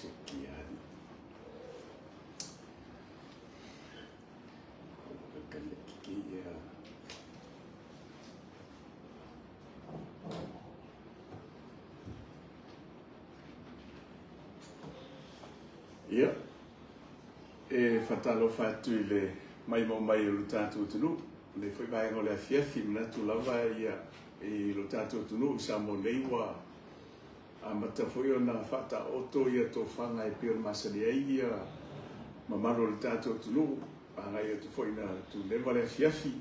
sekian. Ia, whatalo whatu I le mai mo mai o tātou tunu. Le whai mai ngole a fiafi mna tu lava ia I lo tātou tunu sa mo leiwa. A matawhoi o na whata oto ia tō whanga I pio masari ai ia. Mamaro le tātou tunu. Panga ia tu whoi na tu lewa le a fiafi.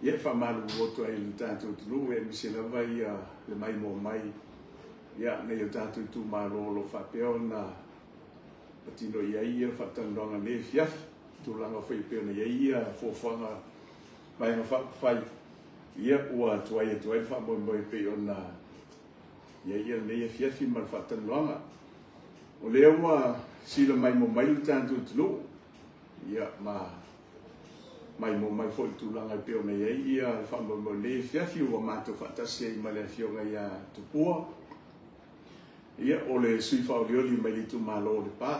Ia whamaru woto ai le tātou tunu. E misi lava ia le mai mo mai. Ia nei o tātou tu maro lo whapeo na tino ia ia whatanronga ne fiaf tu langa whai peo na ia fōwhanga mai ngā whai ia ua tuai whamoi peo na ia ne fiafi mar whatanronga o lea ua sila mai mo mai tātou tunu ia mai mo mai whai tu langa peo na ia whamoi ne fiafi ua mātou whatasi I male fionga ia tupua ia o le sui whaolioli mai li tu malo le pā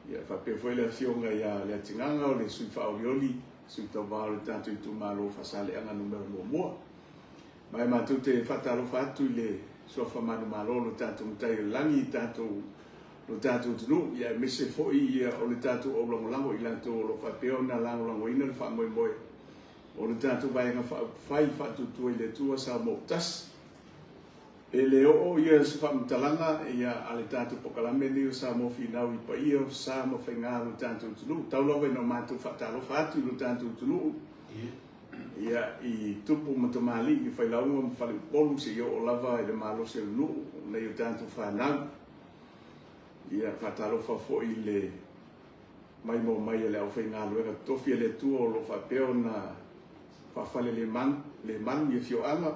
ia whape foi le fionga ia le atinganga o le sui whaolioli sui tau wāo le tātou I tu malo whasale anga numero mua mai mātou te whatalo whatu le sua whamanu malo le tātou mtai langi tātou lo tātou tunu ia mese foi ia o le tātou o lango I lantou lo whapeo na lango ina le whamoi moe o le tātou vaenga whai whatu tue le tua sa mo tas E le o ia se whamtalanga ia ale tātou pokalame ni o sa mo finau I pa ia o sa mo whainga o tātou tunu. Tau lawe no mātou whatalo whatu o tātou tunu. Ia I tupu matamali I whailaunga mo whale polu se ia o lava I le malo se unu nei o tātou whanau. Ia whatalo whafo I le mai mo mai le au whainga luega tofi le tua o lo whapeo na whawhale le man I fio ama.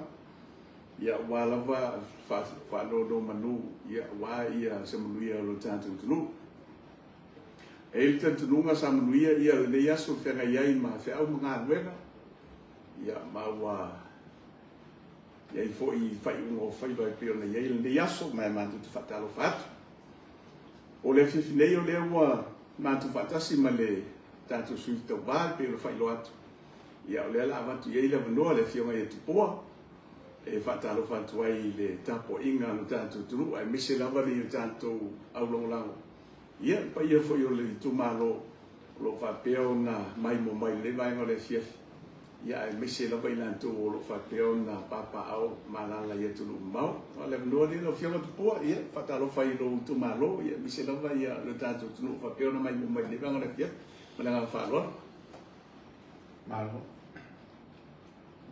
Ia wālawa whanono manu ia wā ia sa manuia lo tātou tunu. E il tantununga sa manuia ia le yaso whenga iai ma whiau mga nuenga. Ia ma wā iai fo I whaiunga o whailoi peo na iai le yaso mai mātu tu whatalo whatu. O le whiwhinei o lea wā mātu whatasi ma le tātou sui tau wāi peo le whailo atu. Ia o lea la watu iai la wanoa le whionga ia tupoa. E whatalo whatu ai le tapo inga no tātou tunu, ai mise lava le tātou aulongolango. Ia, pa ia foi o le tumalo lo whapeo na mai mo mai le vaenga le fief. Ia, ai mise lava I lantou o lo whapeo na papa au malala ia tunu mau. O le mnoa le lo fionga tupua, ia, whatalo whai lo tumalo, ia, mise lava ia le tātou tunu whapeo na mai mo mai le vaenga le fief. Malanga whaloa.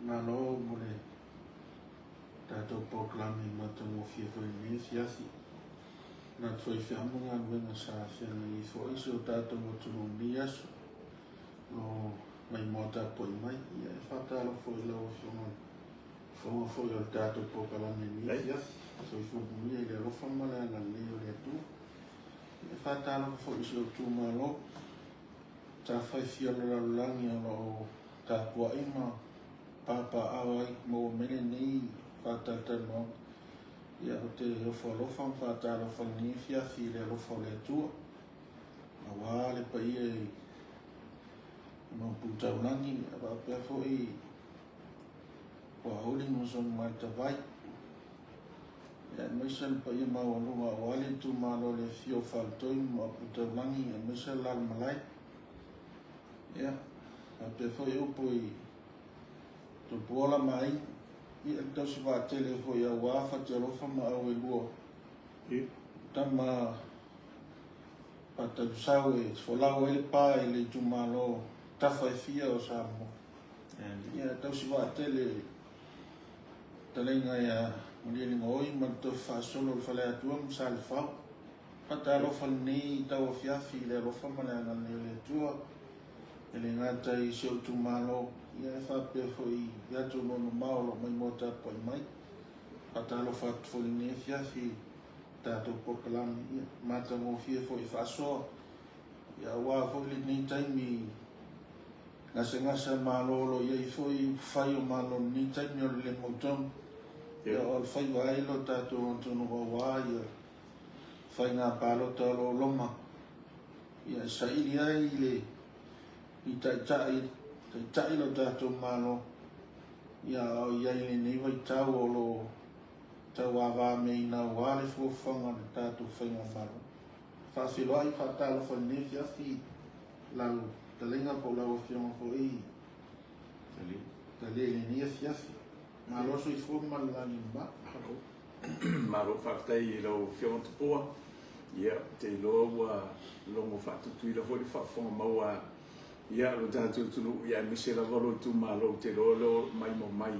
Malo mole. Tātou pōklami mata mo fia whai me fiafi. Nā tuai whiamunga wenga sa whianga I fo iso tātou mo tunu ni aso. No mai mota poi mai. Ia e whatalo fo I lau whianga. Whonga fo I o tātou pōklami ni fiafi. So I whuku mia I le rofa malanga leo le tu. Ia e whatalo fo iso tu malo. Tā whai whianga lalulangi o tāpua ima. Papa awai mo mene nei. Whatatano ia o te lofa whatalofa ni fiafi le lofa le tua. A wā le pa ia I mau pūtaulangi a wapea fo I kua holi musong mai ta vai. Ia maisa le pa ia mau alunga a wale tu malo le fio whaltoi mau pūtaulangi a maisa lal malai. Ia wapea fo I upo I tu puola mai. Ia tau se wā tele fo ia wā whatialofa ma au e lua. Tama patatau e wholau e le pā e le tumalo tawhai fia o Samoa. Ia tau se wā tele talenga ia murianinga oi ma tau whaasolo le whale atua msa le whau. Patalofa nei tau a fiafi le rofa ma le angane le atua. E le ngata I seo tumalo. Ia e whapea fo I atu nono maolo mai mota poi mai. Patalo whatu fo I ne fiafi tātou pokalami. Ia mata mo fia fo I whaasoa. Ia wā fo I nei taimi ngasa malolo ia I fo I whai o malo ni taimi o le moutong. Ia o le whai waelo tātou antono o wā ia fai ngā pālota lo loma. Ia sa ili ai le i tai lo tātou mālo. Ia o iai le nei wai tau o lo tau awā me i nā wāle fuafanga le tātou fai ngā mālo. Whawhiloa i whātalo whai nefi afi lau talenga po lau whionga fo i. Tale le ni afi afi. Mālo so i fuama lani mā. Maro whakatei i lau whionga tupua. Ia, te loa longo whātutui la hori whawhonga maua. Ia, lo tātou tunu, ia, mise la valo tu mālo, te loa mai mo mai.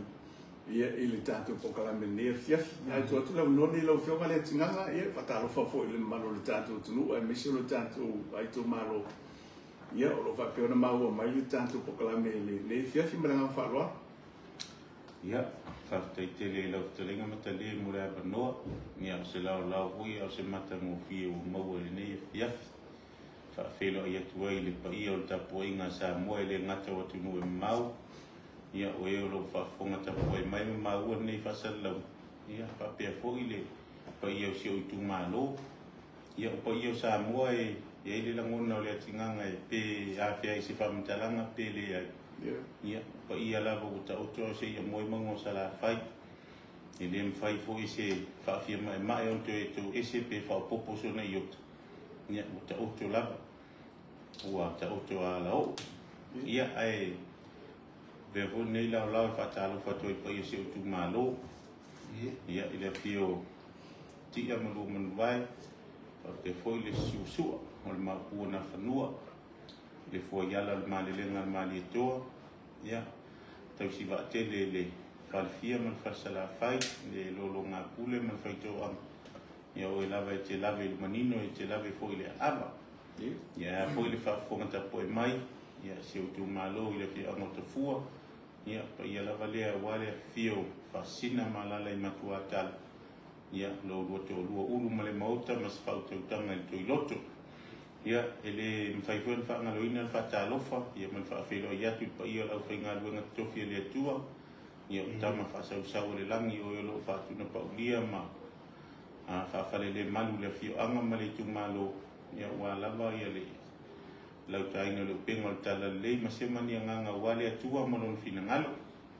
Ia, ili tātou pokalame nea fiafi. Ia, tu atu lau noni lau whionga le tinganga, ia, whatalo whawho ili malo le tātou tunu, ia, mise lo tātou ai tu mālo. Ia, o lo whapeona maua mai le tātou pokalame le fiafi maranga whaloa. Ia, whawhtei te le lau talenga mata le mura apanoa. Ia, o se lau hui, o se mata ngō whia o maua le nea fiafi. Whawhelo i atu ai le pai o le tapu ai ngā sa mua i le ngata o tunu e mau. Ia, o e o lo whawhonga tapu ai mai me maua nei whasalau. Ia, whapea fōi le pai o si o i tū mālo. Ia, o pai o sa mua e le langona o le atinganga e pe awhia i se whamitalanga pe le ai. Ia, pai lava o ta oto se ia moi mango sa la whai. E le mwhai fōi se whawhia mai o te e ese pe whaupopo so na iota. Ia, o ta oto lava. Ua ta oto a lao. Ia, ai vevo nei lau whatalo whatoi pai o se o tū mālo. Ia, i le whio tia malu manuai. O te foi le susua. O le mapua na whanua. Le fua yala le malilenga le mali toa. Ia, tau si wa tele le whalfia man whasala whai. Le lolo ngā pule man whai toa am. Ia, o e lava e te lave le manino e te lave foi le ama. Ia, foi le whafonga tapo e mai. Ia, se o tū mālo i le whia angota fua. Ia, pa ia lava lea wale whio whasina malala i matua tala. Ia, lo rua te o lua uru ma le mauta mas whautautanga i tui loto. Ia, ele mwhaifuan whaangaloina le whatalofa. Ia, man whaafelo i atu pa ia lau whaingaluenga tofi le atua. Ia, utama whaasau le langi o elo whaatuna paulia ma whaafale le malu le whio anga ma le tūmalo. Ia, ua lava ia le lau taina le upenga le tala le ma se mani anganga wale atua manon fina ngalo.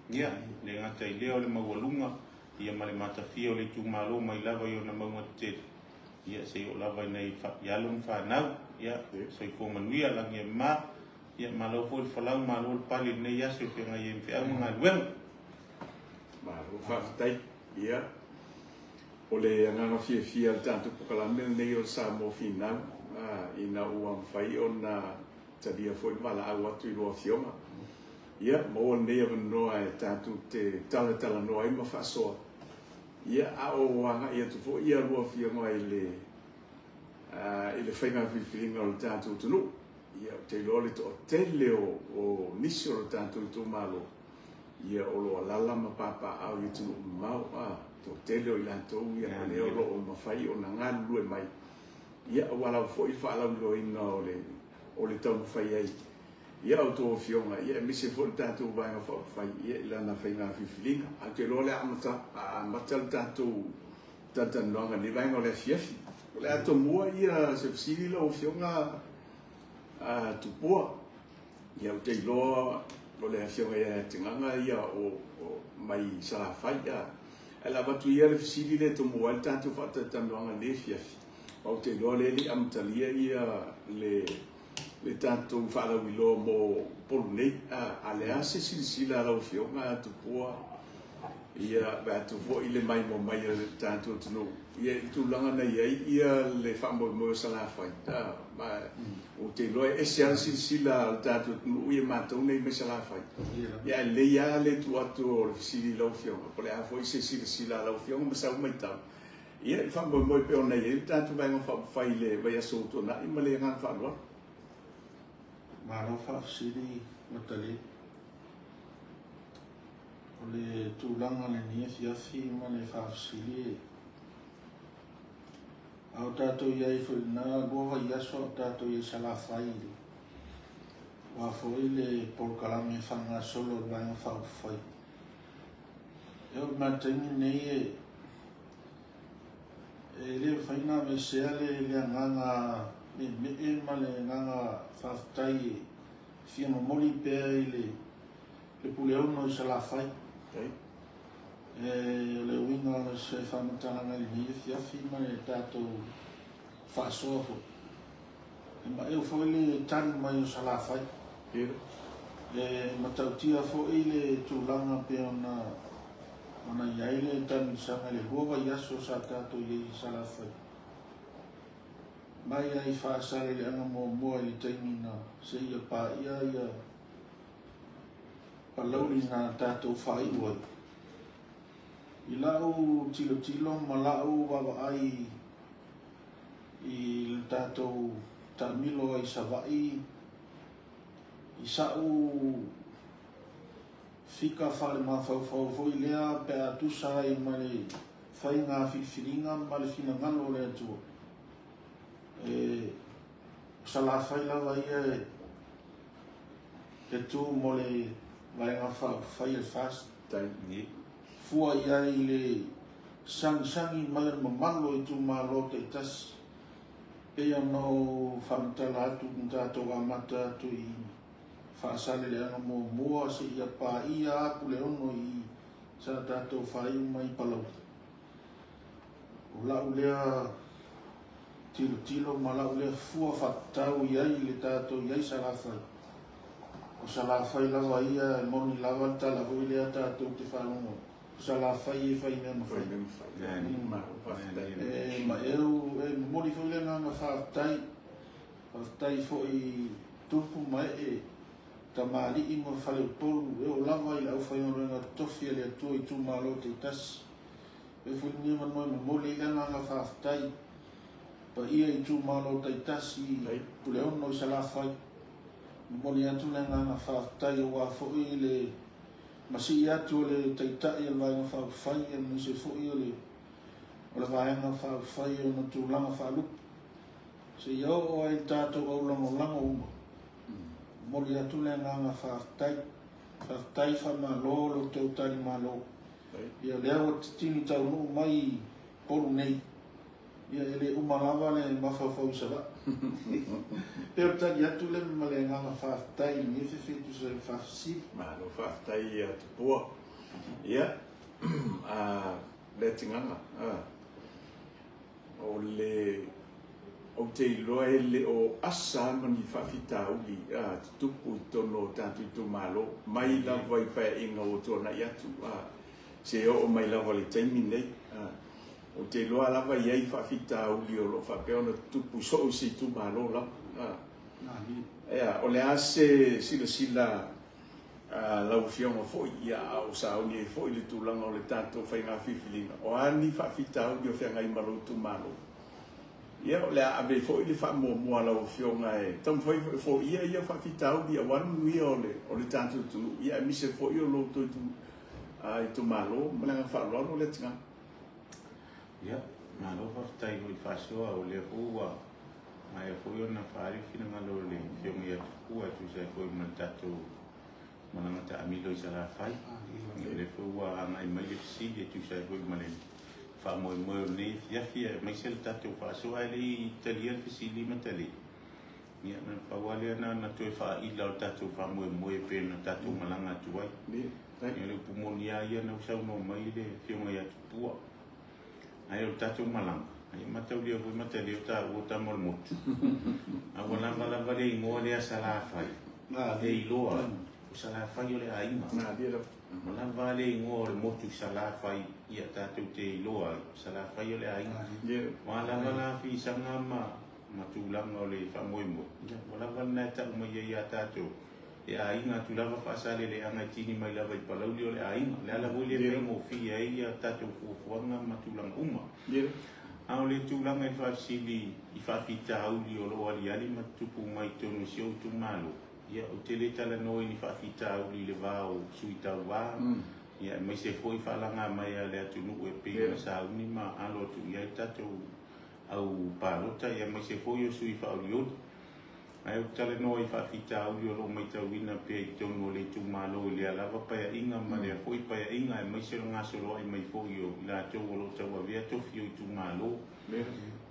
Ia, le ngata i leo le maualunga. Ia, ma le matawhia o le tūmalo mai lava i o na maunga te. Ia, se o lava nei yalon whanau. Ia, se i fōmanuia langi e mā. Ia, ma lau fōi whalau ma lau pali nei aso i whenga i e mwhea mga luenga. Ma lau whawhatai, ia. O le anganga fia le tātou pokalame nei o sa mō whinau. Ina ua mwhai o na tadia fōi wala au atu i roa whionga. Ia, mō nei a wanoa e tātou te tala noa i ma whasoa. Ia, a o wanga ia tu fo ia rua whionga i le whainga whiwhiringa o le tātou tunu. Ia, te lole to o tele o nisi o le tātou i tō malo. Ia, o loa lalama papa au i tunu mau. To tele o i lantou ia ne o lo o mawhai o na ngā lue mai. Ia, wala fo i whaalau lo ina o le tau mwhai ai. Ia, o tō whionga. Ia, mise fo le tātou vainga whai. Ia, ilana whainga whiwhiringa. A te lole amata, a mata le tātou tatanoanga ni vainga o le fiafi. O le ato mua ia se fsiri lo whionga tupua. Ia, o te iloa o le whionga ia tinganga ia o mai sala whai. Ela watu ia le fsiri le to mua le tātou whatatanoanga le fiafi. O te iloa le li amatalia ia le tātou whaalau i loa mō polu nei. A le ase silisila lau whionga tupua. Ia, bētu fo i le mai mo mai le tātou tunu. Ia, i tūlanga nei ai, ia le whaamoi mo sala whai. O te loa e se silisila le tātou tunu, ia mātou nei me sala whai. Ia, le ia le tu atu o le fisili lau whionga. Po le a fo i se silisila lau whionga, ma sau mai tau. Ia, i whaamoi mo i peo nei ai, le tātou vainga whai le vai aso tōna, i ma le ngā whaaloa. Maro whaafsiri matali. O le tūlanga le nia fiafi ma le whaafsiri. Au tātou iai whai nā goha i aso tātou iai sala whai. Wa whai le polkalame whanga solo vanga whaafwhai. Eo matangi nei le whaina me sea le nganga me ma le nganga whaftai fia mamoli pēr I le puleo no I sala whai. Le winga le se whamatanga I ni fiafi ma le tātou whaasoa fo. Ma eo fo le tani mai o sala whai. Matautia fo le tūlanga pe ona iai le tani sanga le huawa iaso sa tātou iei sala whai. Mai ai whaasare le anga mua le taimina se ia pā ia palauri ngā tātou whai uai. I lau tilo ma lau wawa ai I le tātou tamilo ai savai I sau fika whare ma whau foi lea pe atusa ai ma le whai ngā whiwhiringa ma le whina ngalo le atua. Sala whai lawa ia e tū mo le vai ngā whai e fast. Fua ia I le sangi mai mamalo I tū malo te tas. Pea no whamtala atu tātou amata atu I whaasale le anga mua se ia pā ia aku le ono I sa tātou whai mai palau. O lau lea tilo ma lau lea fua whatau iai le tātou iai sa rafai. O sa rafai lawa ia e moni lawa tala hui lea tātou te whanongo. Sa rafai e whai mea mawhai. Ma eo moni hui lea ngā whaatai. Whaatai fo I tupu mai ta mari I mo whale polu. E o lawa I lau whai o renga tofi le atua I tū malo te tas. E fui ni manoi mo moli lea ngā whaatai. Pa ia I tū malo te tas I pule ono I sa rafai. Moli atu le ngā whaatai o wā fo I le masi atu le taitai al vai ngā whaatai e mi se fo I o le vai ngā whaatai o na tūlanga whaalup. Se iau o ai tātou au lango uma. Moli atu le ngā whaatai. Whaatai whamalo lo tau tari malo. Ia lea o tini tau no mai polu nei. Ia ele umalawa le mawhawhau sawa. Peo tari atu le ma le ngā whaatai ni whiwhitu se whawsi. Ma no whaatai atu pua. Ia, le tinganga. O le o te iloa ele o asa mani whawhita uli tupu tono tātu tu malo. Mai lawa I pae inga o tōna I atu. Se o mai lawa le taimi nei. O te loa lava iai whawhita uli o lo whapea na tupu so o si tu malo lava. O le ase sila lau fionga foi ia o sa uni e foi le tūlanga o le tātou whainga whiwhilinga. O ani whawhita uli o whenga I malo tu malo. Ia o le abe foi le whamua lau fionga e. Tam foi ia whawhita uli a wanu ia o le tātou tunu. Ia mise foi o lo tu I tu malo, malanga whalolo le tinga. Ia, malo whaftai hoi whasoa o le hua. Mai a hoi ona whaari whina ngalo le whiongi atu hua tu sai hoi mana tātou malanga ta amilo I sa la whai. Le hua angai mai le si e tu sai hoi mana whamoe moe o nei fiafia. Mai se le tātou whasoa e le talia fisili matali. Ia na whawale ana na toi wha ila o tātou whamoe moe pe na tātou malanga atu ai. Ia le pumonia ia na usau no mai le whiongi atu pua. Ai o tātou malanga. Ai matau lia hui matali o tā ua tā molmotu. A wana lava le ingoa lea sa la whai. Le iloa. O sa la whai o le aima. Lava le ingoa o le motu sa la whai ia tātou te iloa. Sa la whai o le aima. Wa lava la fi sanga matulanga o le whamoimo. Wa lava na tau mai ia tātou. E ainga tu lava whaasale le anga tini mai lava I palauli o le ainga. Le ala hui le mei mo fi ai a tātou fuafuanga matulanga uma. Ao le tūlanga I whaasili I whaafita auli o loa li ali matupu mai tonu si o tu malo. Ia o te le tala noi ni whaafita auli le vāo sui tau wā. Ia mai se foi whalanga mai a le atu nuku e pēna sa uni ma alo tu ia I tātou au pālota. Ia mai se foi o sui whaolioni. ai o tale no i whawhita uli o lo mai tau ina pe i tonu o le tu malo i lea lava pai a inga ma lea fo i pai a inga e mai sero ngā soro ai mai fo i o la tau o lo tau a vea tofi o i tu malo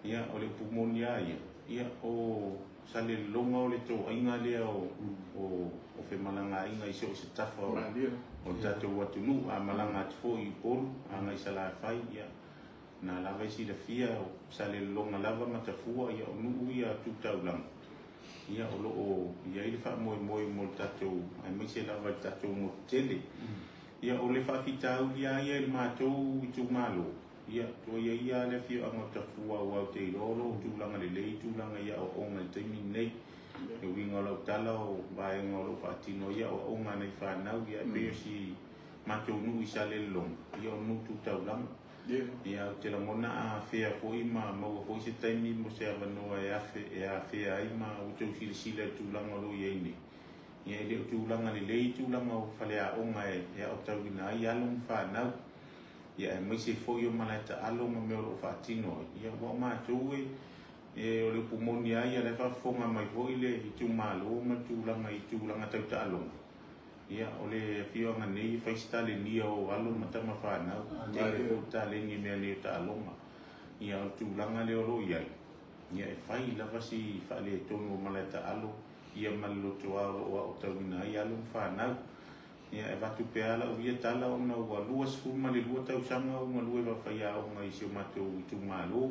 ia o le pumoni a ia o sale longa o le tau a inga lea o fe malanga inga i seo se tafa o tatou watunu a malanga ati fo i polu a ngai sala fai ia na lava i sila fia o sale longa lava matafua ia o nuu ia tutau langa ia o loo ia i le wha moe mo tatou ai mai se lava tatou mo tele ia o le whawhitau ia i le mātou i tu malo ia to ia le fio anga tafua o au te iroro tūlanga le lei tūlanga ia o onga le taimi nei e winga o lau tala o vaenga o lau whaatino ia o onga nei whanau ia peo si mātou nuu i sale long ia o nuu tutau langa ia o te langona a whea fwoi ma maua fwoi se taimi mo se awanoa e a whea ai ma o tau sila sila tūlanga lo i eini ia leo tūlanga le lei tūlanga o whale a onga e o tau ina ai along whanau ia e mai se fwoi o malaita alonga me o lo whaatino ia wa mātou e o le pumoni ai a le whawhonga mai fwoi le i tū malo ma tūlanga i tūlanga tau ta alonga ia o le whionga nei whaistale nia o alo matama whanau te le o tale ni mea ni o ta alonga ia o tūlanga le oro iai ia e whai lava si whale tonu o malaita alo ia maloto o tau ina i alo whanau ia e watu pe ala o ia tala o na ua lua sfuma le lua tau sanga o ma lua e whai a o ngai si o matou i tū malo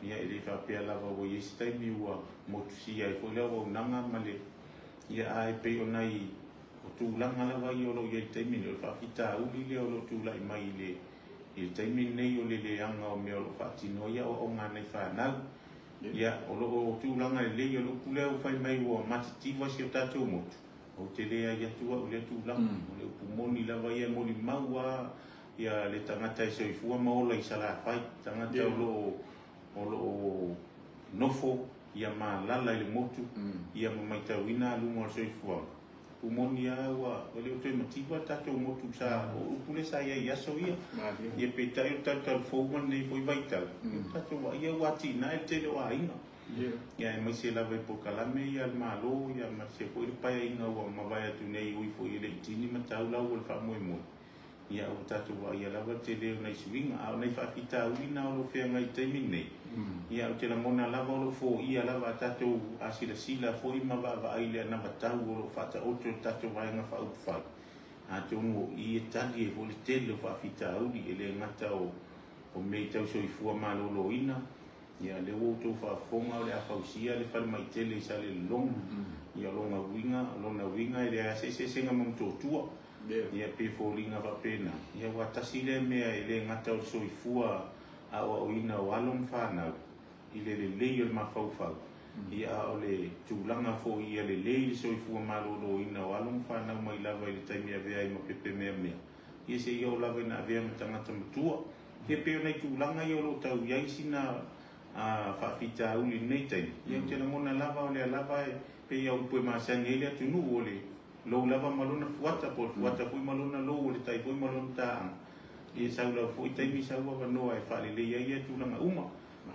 ia e le whapea lava o iesi taimi ua motusia e fwoi lava o nanga ma le ia a e pei o nai o tūlanga lava i o lo i taimi o le whawhita uli le o lo tūlai mai le i taimi nei o le anga o mea o lo whaatino ia o ngā nei whanau ia o lo o tūlanga le lei o lo pule au whai mai o matitiwa si o tātou motu o te lea i atua o le tūlanga o le upumoni lava ia moni maua ia le tangata i soifua maola i sala whai tangata o lo nofo ia ma lala i le motu ia ma mai tau ina alunga o soifua pumoni awa o le otoe matiwa tatou motu sa o upule sa ia i aso ia pe tai o tatou fōua nei fwoi vaitau tatou wa ia wati na e tele o a inga ia e mai se lava i pokalame ia le malo ia ma se fwoi le pai inga ua mawai atu nei ui fwoi le itini ma tau lau o le wha moe moe ia o tatou wa ia lava tele o nei suinga a o nei whawhita uina o lo whea ngai taimi nei ia o te lamona lava o lo fo ia lava tatou a sila fwoi ma wa aile na watau o lo whata oto tatou vaenga whau whai a tongo i e tali e fwoi tele o whawhita uli e le ngata o mei tau soifua malolo ina ia le woto whafonga o le awhausia le whale mai tele i sa le longa ia lona winga e le a senga mamtotua ia pe fōlinga wapena ia watasi le mea e le ngata o soifua a o ina o along whanau i le lei o le mawhauwhau ia o le tūlanga fo ia le lei le soifua malolo ina o along whanau mai lava i le taimi a vea i ma pepe mea ia se ia o lava ina a vea ma tangata matua ia pe o nei tūlanga i o lo tau iai sina a whawhita uli nei taimi ia te mona lava o le lava pe ia upue maasani ele atunu o le lo lava malona fuata po fuata pui malona lo o le tai pui malona taanga ia saula fo taimi saua vanoa e whalele ia tūlanga uma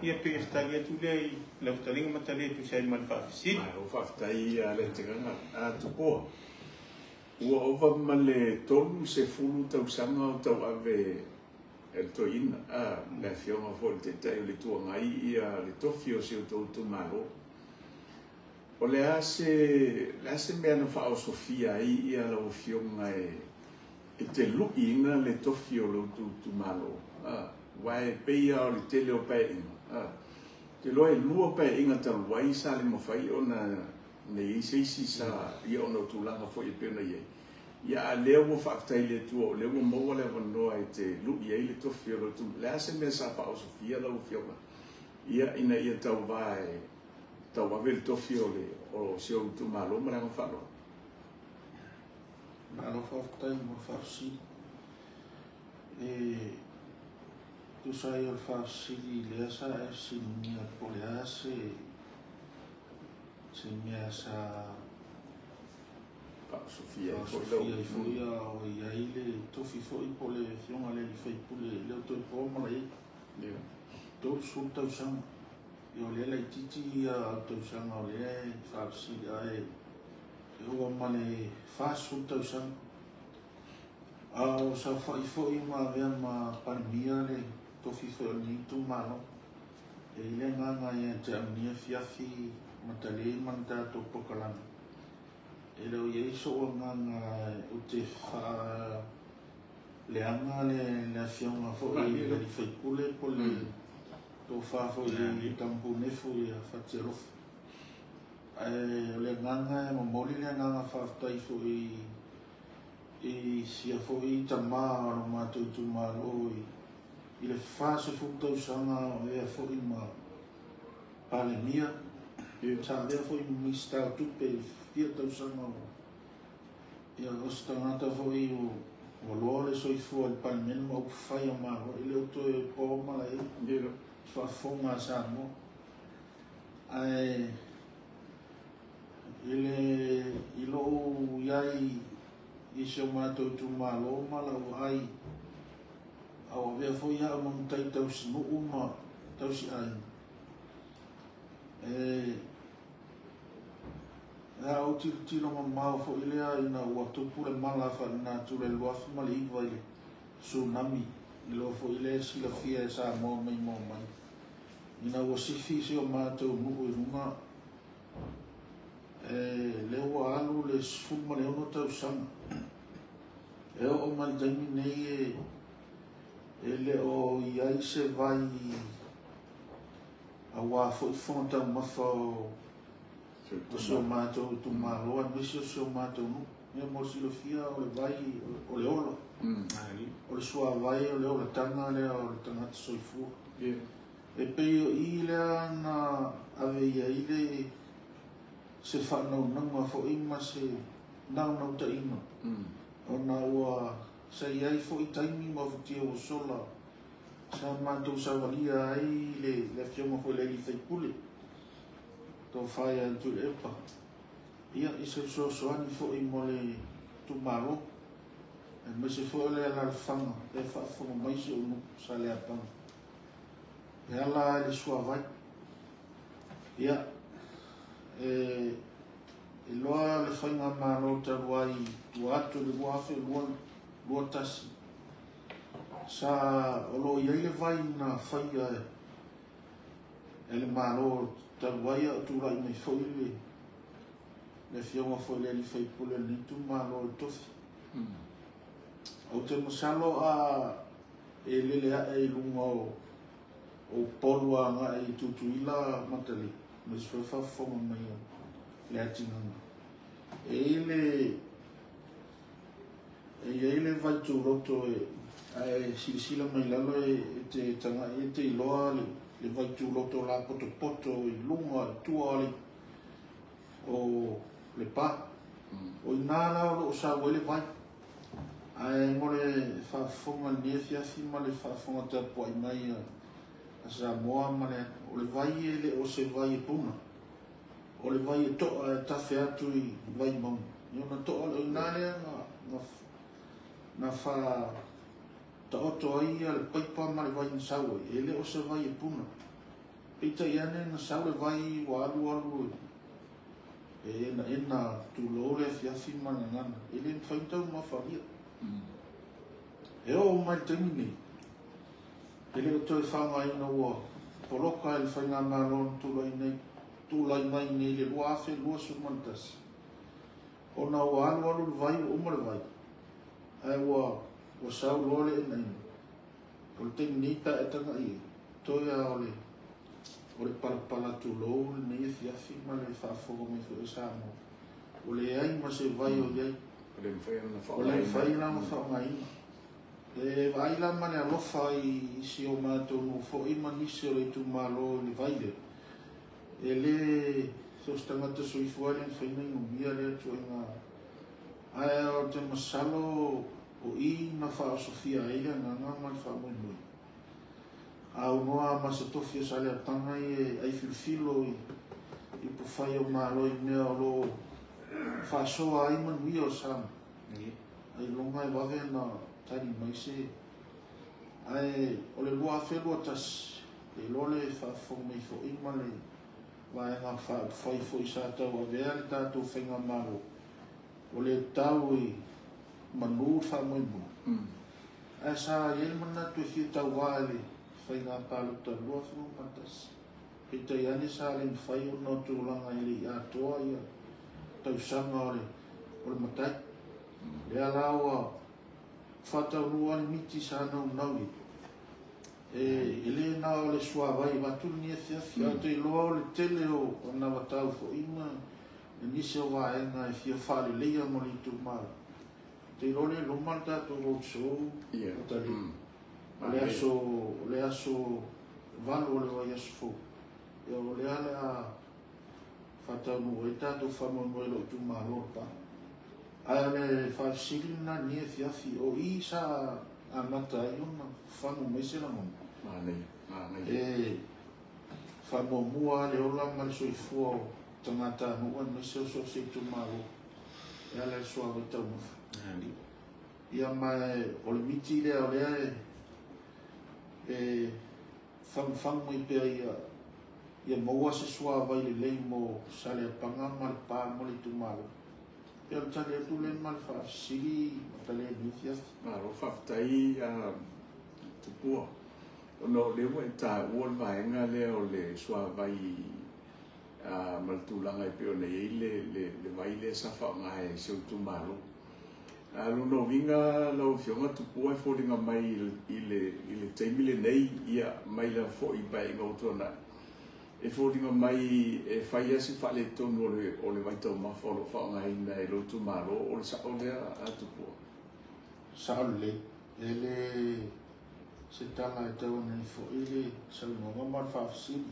ia pe stali atu le lau talinga matale tu sai mal whawhisi o whawhitai a le tinganga a tupoa ua ova male tolu se fulu tau sanga o tau ave el toina a le fionga fo le tai o le tua ngai ia le tofi o se o tau tumalo o le ase mea na whao Sofia ia lau fionga e te luki ina le tofi o lo tumalo wae peia o le tele o pae inga te loe lua pae inga tau wai sa le mawhai o na nei seisi sa ia o no tūlanga fo i pena iei ia leo mo whaktai le tua o leo mo maua le wanoa e te luki ei le tofi o lo tu le ase mea sa whao Sofia lau fionga ia ina ia tau wae tau wawe le tofi o le o se o tumalo maranga whalo Malo whaktai mo whawsi tu sai o whawsi le asa e sinia po le ase se mea sa Sofia i fwia o ia ile tofi fwoi po le fionga le i whaipule leo toi po malai tau sul tau sama o le la titi a to sanga o le fa si ai o mane fa su to sanga o sa fa I fo I ma vea ma pandemia le to fi fo ni tu ma no e le nga e te amnia fiafi ma tale man ta to pokalana e le o ye so o nga o te fa le anga le fiona fo I le fai kule po le to fa fo I tampu ne fo I fa te rof le nga e mo moli le nga fa tai fo I sia fo I tama o ma to tu ma o I le fa se fu to sanga e fo I ma palemia e sa le fo I mista tu pe fia to sanga ia o stangata fo I o lo le so I fu al palmen mo fai ma o le to e po ma la I fa fo ma sa mo ai ile ilo yai I se ma to tu ma lo ma la ai au ve fo ia mo tai tau sino uma tau si ai o tilo ma fo ile ai na wa to pure mala fa na tu le lo fa mali vai tsunami ilo fo ile si la fia sa mo mai ina o si fi se o ma to mu nunga le wa alu le fu ma le no tau sang e o ma dai nei ele o ia se vai a wa fo fonta ma fo o so ma to tu ma lo a mi so ma to no e mo si lo fia o le vai o le ola o le sua vai o le ola tanga le o le tanga so fu e pe I le na ave ia ile se fa no no fo I ma se na no ta ino o na wa sa ia fo I timing of the o sola sa manto sa valia ai le fioma fo le fai pule to fai tu epa ia I se so ani fo I mole tu malo e me se fo le la fama e fa fo mai se no sa le apa e ala le sua vai ia loa le fai nga malo ta wai tu atu le wafe lua tasi sa olo ia le vai na fai e le malo ta wai tu rai mai foi le fioma foi le fai pule ni tu malo tofi o te masalo a e le lunga o polua nga e tutuila matali mas foi fa foma mai le atinanga e ele vai tu roto e sila mai lalo e te tanga e te loa le vai tu roto la poto I lunga tua le o le pa o inala o sa wele vai ai mo le fa fonga ne fia ma le fa fonga te po mai a sa moa ma le o le vai ele o se vai puna o le vai to ta fe atu I vai mo yo na to o inale na fa ta oto ai al paipa ma le vai sawe ele o se vai puna pita iane na sawe vai wa alu e na tu lo le fia ma na ele fa então ma faria e o mai temini ele o to fa mai no wo poloka il fa nga maron tu lai mai nei le lua fe lua sumantas o na o alu vai o mo vai ai wa o sa lo le nei o te nita e tanga I to ya o le pala tu lo nei fia ma le fa fo me fo sa mo o le ai ma se vai o le fai na fa mai e vai la mane lo fai si o ma to no fo I mani se o tu malo le vai le ele so stanga to sui fuale fai nei no mia le tu nga ai o te masalo o I na fa Sofia ele na ma fa mo no au noa ma se tofi sa le tanga ai filfilo I po fai o malo I me o fa so ai man wi o sam ai longa va ve na tani mai se ai o le lua fe lua tas e lole whaafong mei fo ima le vaenga whai fo i sa tau a vea le tātou whainga maro o le tau i manu wha moi mo a sa iel mana tu hi tau wale whainga palo ta lua whangu matas e te iani sa le whai o no tūlanga i le atoa ia tau sanga o le matai le alawa whatau nua le miti sa nau naui ele na o le sua vai matulu ni fiafia te loa o le tele o na watau fo ima e nisi o waenga e fia whare leia mo li tūmara te role loman tātou roadshow o tali le aso valo o le wai aso fo e o le ale a whatau nua e tātou whamoe lo tūmara o pa a le whaasiri na ni e fiafi o i sa a mata i ona whamu meise la mona whamo mua le ola ma le soifua o tangata nua meise o so se tūmaro e ala e soa wai tau mafa ia mai o le miti lea o lea e whamu i pia ia maua se soa wai le lei mo sa le panga ma le pā mo le tūmaro ia le tale atu le ma le whaasiri ma tale e nufiafi Maro whaftai tupua. Ono lewa e tā ua le vaenga lea o le sua vai maltulanga e peo nei le vai le safa ngā e seu tumaro. Luno vinga lau fionga tupua e fōringa mai i le teimile nei ia mai la fo i pai ngautona. E fōringa mai e whai asi whale tonu o le waitau mafa o lo whaonga ina e lo tumaro o le sao lea a tupua. Saule, ele se tanga e tau nei fo ele sa no ma fa fsili.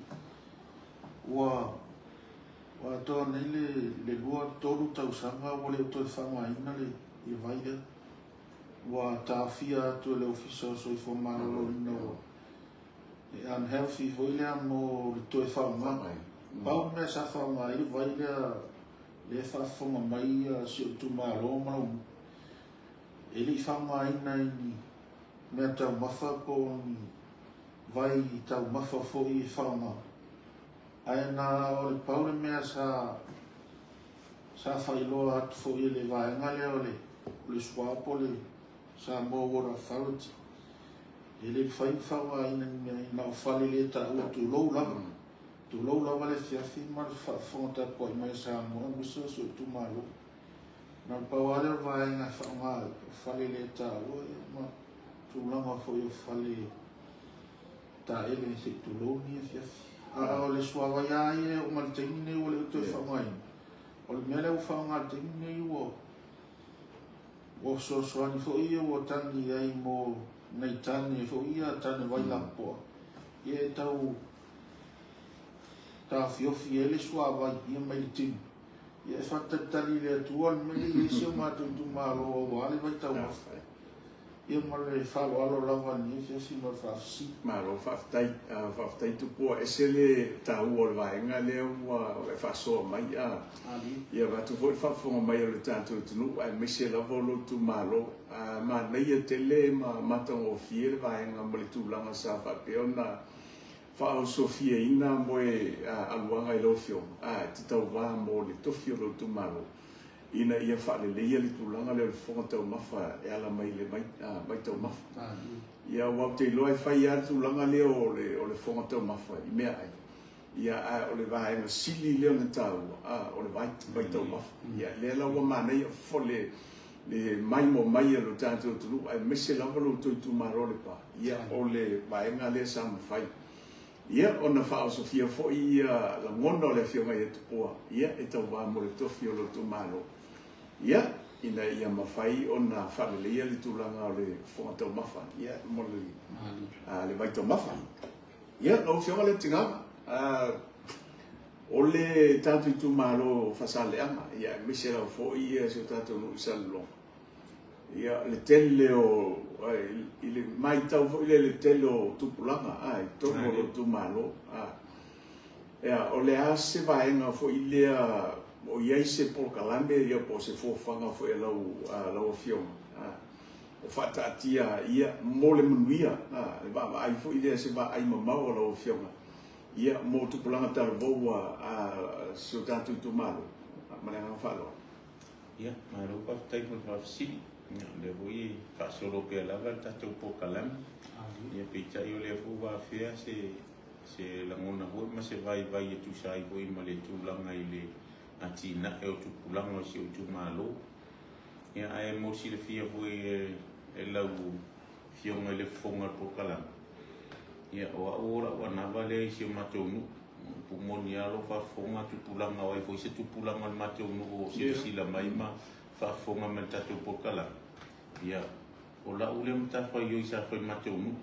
Wa to nei le lua toru tau sanga o le to fanga ina le i vaia. Wa ta fia to le officer so i fo mana lo no. E unhealthy fo ile mo to fanga. Pau me sa fanga i vaia le fa fo mai si tu malo ma ele whanga ina ni mea tau mawha po ni vai tau mawha fo i whanga. Ae nā o le paure mea sa whailoa atu fo i le vaenga lea o le swapo le sa mō wora whauti. Ele whai whaua ina ni mea o whale le ta ua tu lou lava. Tu lou lava le whiawhi ma le whonga po i mai sa mō miso so tu malo. Na pawale vaenga whaunga whale le tā ua ma tūlanga fo i whale tā ele se tūlou ni e whiawhi. A o le suawa ia e o ma le teimi nei o le uto e whaunga ina. O le mele o whaunga teimi nei o soani fo i o tangi ai mo nei tani fo i a tani wailapoa. I e tau tā whiofi e le suawa i mai le timi. Ia e whatatari le atua mele i se o mātou tu mālo o wale vai tau mawhai. Ia ma le whalo alo lawa ni e whiasi ma whafsi. Maro whaftai tupua e se le tā ua le vaenga lea ua e whasoa mai a. Ia watu fo i whafonga mai o le tātou tunu ai mese lava o lo tu mālo. Ma nei e tele ma matang o fie le vaenga ma le tūlanga sa whapeo na whao sofia ina moe aluanga i lo fio. Te tau wā mo le tofi o lo tu malo. Ina ia whaale leia le tūlanga le whonga tau mawha e ala mai le mai tau mawha. Ia wau te loa e whai a tūlanga leo o le whonga tau mawha i mea ai. Ia o le vaenga sili leo na tau o le mai tau mawha. Ia le la ua manei a fole le mai mo mai lo tātou tunu ai mese lava lo toi tu maro le pa. Ia o le vaenga le sa mawhai. Ia ona whao sofia fo i la ngono le fionga i tupua. Ia e tau wā mo le tofi o lo tu malo. Ia ina ia mawhai ona whalelia le tūlanga o le whonga tau mawha. Ia mo le vai tau mawha. Ia no fionga le tingama. O le tātou tu malo whasale ama. Ia mese lau fo i se tātou no isale longa. Ia le tele o ile mai tau fo ile le tele o tupulanga ai tono lo tu malo ia o le ase vaenga fo ile o ia se por calambe ia po se fo fanga fo lau fionga o whātātia ia mole manuia le va ai fo idea se va ai mamau o lo fionga ia mo tupulanga talvo a so tanto tu malo mananga falo ia malo pa tai mo fa si le voi fa solo pe la va ta po kalam ia picha yo le fu va fia se la ngona ho ma se vai tu sai voi ma le tu langa ile ati na e tu pulanga se tu malo ia ai mo si le fia voi e lau fionga le fonga po kalam ia ora wana vale se matonu pumoni alo fa fonga tu pulanga wai foi se tu pulanga al matonu o se sila maima fa fonga mentato po kalam ia ola ule mta fa yo isa fa matonu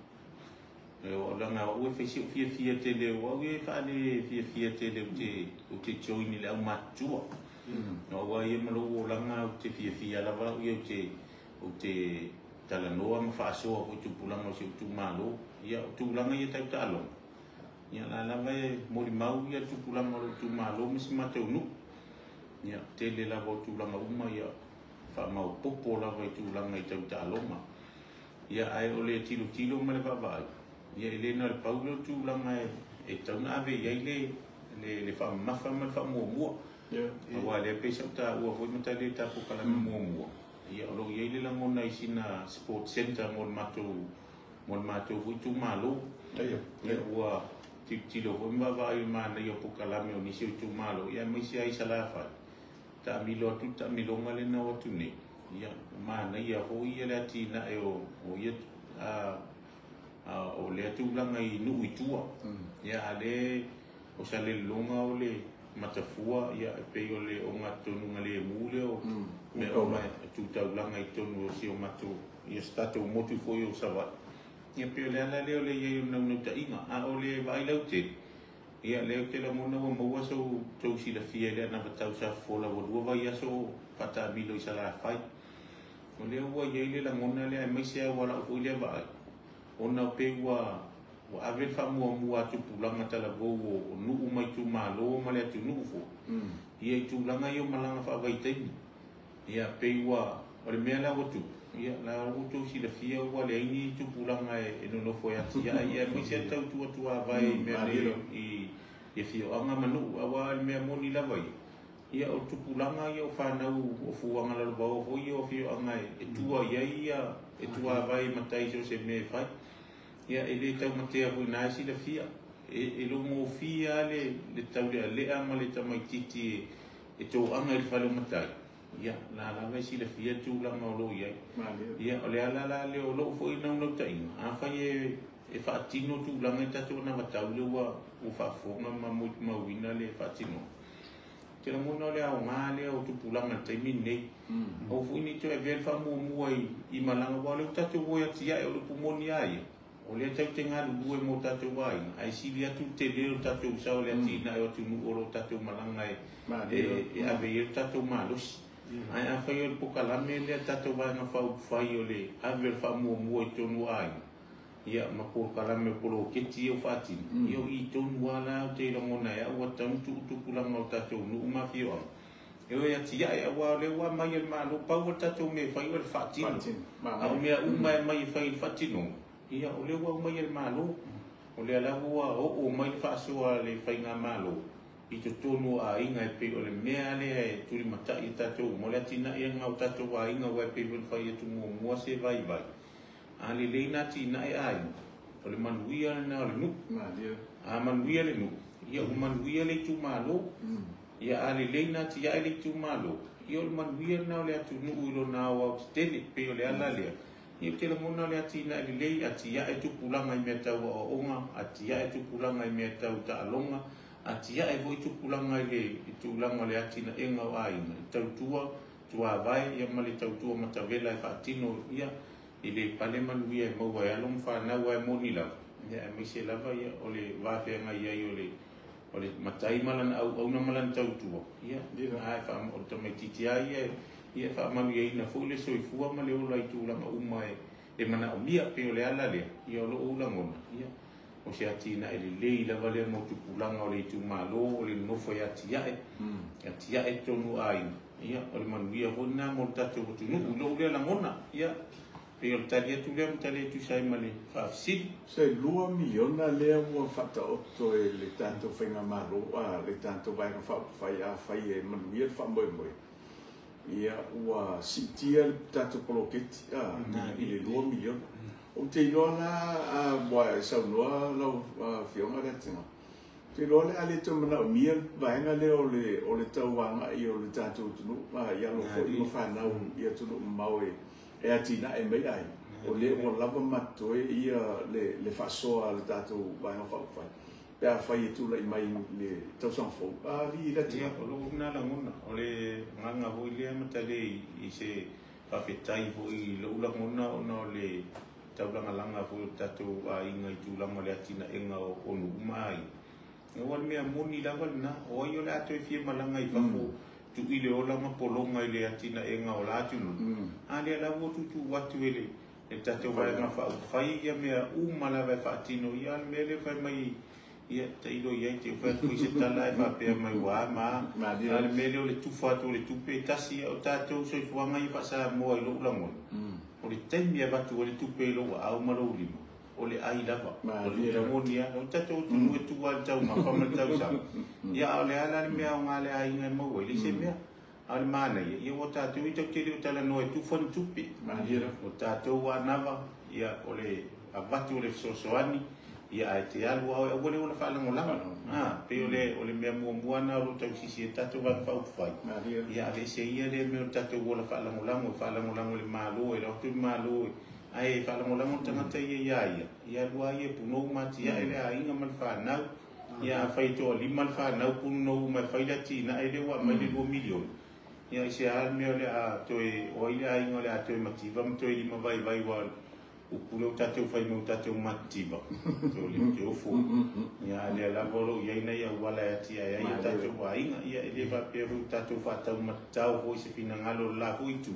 e ola nga o fe si fia tele o e fa le fia tele o te join le au matua no wa ye malo ola nga o te fia la va o te tala noa ma fa so o tu pulanga se tu malo ia tu langa ia tau talo ia la vai mori mau ia tu pulanga tu malo mis matonu ia tele la vo tu langa uma ia fa mau popo la vai tu langa i tau talo ma ia ai ole tilo ma le vai ia ile na paulo tu langa e tau na ave ia le fa ma fa mo ia wa le pesa ta o vo mata le ta po kala mo ia lo ia ile la ngona isina sport center mon mato tu malo ia wa tilo ho mba ai mana ia po kala me ni tu malo ia mi sia isala fa ta milo ngale na o tu ni ia mana ia ho ia la tina e o ia o le tu langa i nu i tua ia ale o sale longa o le matafua ia pe o le o ngato ngale mule o me o mai tu tau langa i tonu o si o mato ia stato motu foi o sava ia pe le ala le o le ia no ta inga a o le vai lau te ia le te la mona o mo so to si la fia le na tau sa fola o dua vai so pata bilo i sala fai o le o ia le la mona le mai se wala o le vai ona pe wa ave fa mo tu pulanga tala go o nu mai tu malo ma le tu nu fo ia tu langa yo malanga fa vai te ia pe wa o le mela o tu ia la o tu si le fia wa le ni tu pulanga e no fo ya ia mi se tau tu vai me le i fio anga manu wa me mo ni la vai ia o tu pulanga yo fa na o fu anga la ba o yo fio anga e tu ia e tu vai matai so se me fa ia ele tau matea hui nasi la fia e lo mo fia le tau le ama le tamai titi e tau anga il falo matai ia la vai si la fia tu la ngolo ia ia ole ala le o lo foi na no tai a fa e fa tino tu la ngata tu na matau le wa o fa fo na ma wina le fa tino te la mona le au ngale o tu pulanga tai mine o fu ni to e vel fa mo i malanga wa le tatu wo ya tia e o pumoni ai o le tau te ngā lue mo tatou wai ai sili atu te leo tatou sao le atina e atu nu oro tatou malanga e ave i tatou malosi ai a whai o le pokalame le tatou wai ngā whai o le ave wha mua i tonu ai ia ma pokalame polo keti o whatin i o i tonu ala o te rangona e awa tau tukulanga o tatou nu umawhio am e o ati ia e awa le wa mai el malo pau o tatou me whai o le whatin au mea umai mai whai whatino ia o le wa mai el malo o le ala wa o mai fa so le fa nga malo i to tonu a inga e pe o le mea le e tuli mata i tato mo le tina e nga o tato wa inga wa pe vel fa i tu mo se vai a le le na tina e ai o le manuia na o le nu a manuia le nu ia o manuia le tu malo ia a le na ti ia le tu malo ia o manuia na o le atu nu lo na o tele pe o le ala le ia te la mona le atina le lei atia e tu pulanga i mea tau o onga atia e tu pulanga i mea tau ta alonga atia e voi tu pulanga i le tu langa le atina e ngau aina tau tua vai ia ma le tau tua matavela e whaatino ia i le pale manuia e maua e along whanau e moni lau ia e meise lava ia o le wawhenga ia i o le matai malana au na malana tau tua ia ai wha o tamai titi ai ia fa manu ia ina fo le soifua ma le ola i tūlanga uma e mana o mia pe o le ala lea ia o lo ulangona ia o se atina e le lei lava lea mo tupulanga o le itu malo o le nofo e atiae tonu aina ia o le manuia hona mo le tatou o tunu ulo lea langona ia Pe o tali atu lea tali atu sai male whaafisiri. Se 2 miliona lea ua whataoto e le tātou whainga maroa, le tātou wainga whai a whai e manuia le whamoemoe. Ia ua sitia le tātou koloketi i le 2 miliona. O te iloa la mua e saunua lau whionga le tinga. Te iloa le ale tō mana o mia wainga le o le tauanga i o le tātou tunu. I alo whoi whanau i a tunu mau e atina e mei ai. O le o lava matoe ia le whasoa le tātou wainga whauwhai. Pea whai e tūla i mai le tausang fau. Li la tia. O lo una la ngona. O le nganga hoi lea matale i se whawhetai hoi lo ula ngona o le taulanga langa hoi tātou a inga i tūlanga le atina enga o onu umai. E wale mea moni lava na. O ai o le ato e fie malanga i whafu. Tu ile o lama polonga i le atina enga o la atunu. Ale ala wotu tu watu ele. E tātou wainga whai ia mea umalawa e whaatino. Ia ale mele whai mai ia te ilo iai te whai kui se tala e whapea mai wā maa. Ale mele o le tufatu o le tupe tasi o tātou soi fuanga i whasa moa i lo ulangon. O le taimi a watu o le tupe i lo au malo lima. O le ai lava. O le ulangon ia. O tātou tunu e tua le tau mawhama le tau sa. Ia o le ala le mea o ngā le ai ngai maua. Ile se mea. Ale mana ia o tātou i tau kere o tala noe tufan tupe. O tātou wa nawa ia o le avatu o le sosoani. Ia ai te alu au e wale o le whaalango langa. Pe o le mea muamuana o tau sisi e tātou wa whauwhai. Ia ale se ia le mea o tātou o le whaalango langa. Whaalango langa le malo e rautu malo e. Ai whaalango langa o tangata ia. Ia lua ia punou mati ia ele a inga man whanau. Ia whai toa lima whanau punou mai whailati na ele wa mai le 2 milion. Ia se a mea le a toe o ile a inga le a toe mativa ma toe lima vai wa upule o tātou whai me o tātou mativa. Toe li te ofu. Ia le la volo ia ina ia wala e tia ia ia tātou wa inga ia ele va peru tātou whatau matau hoi se fina ngalo la hui tu.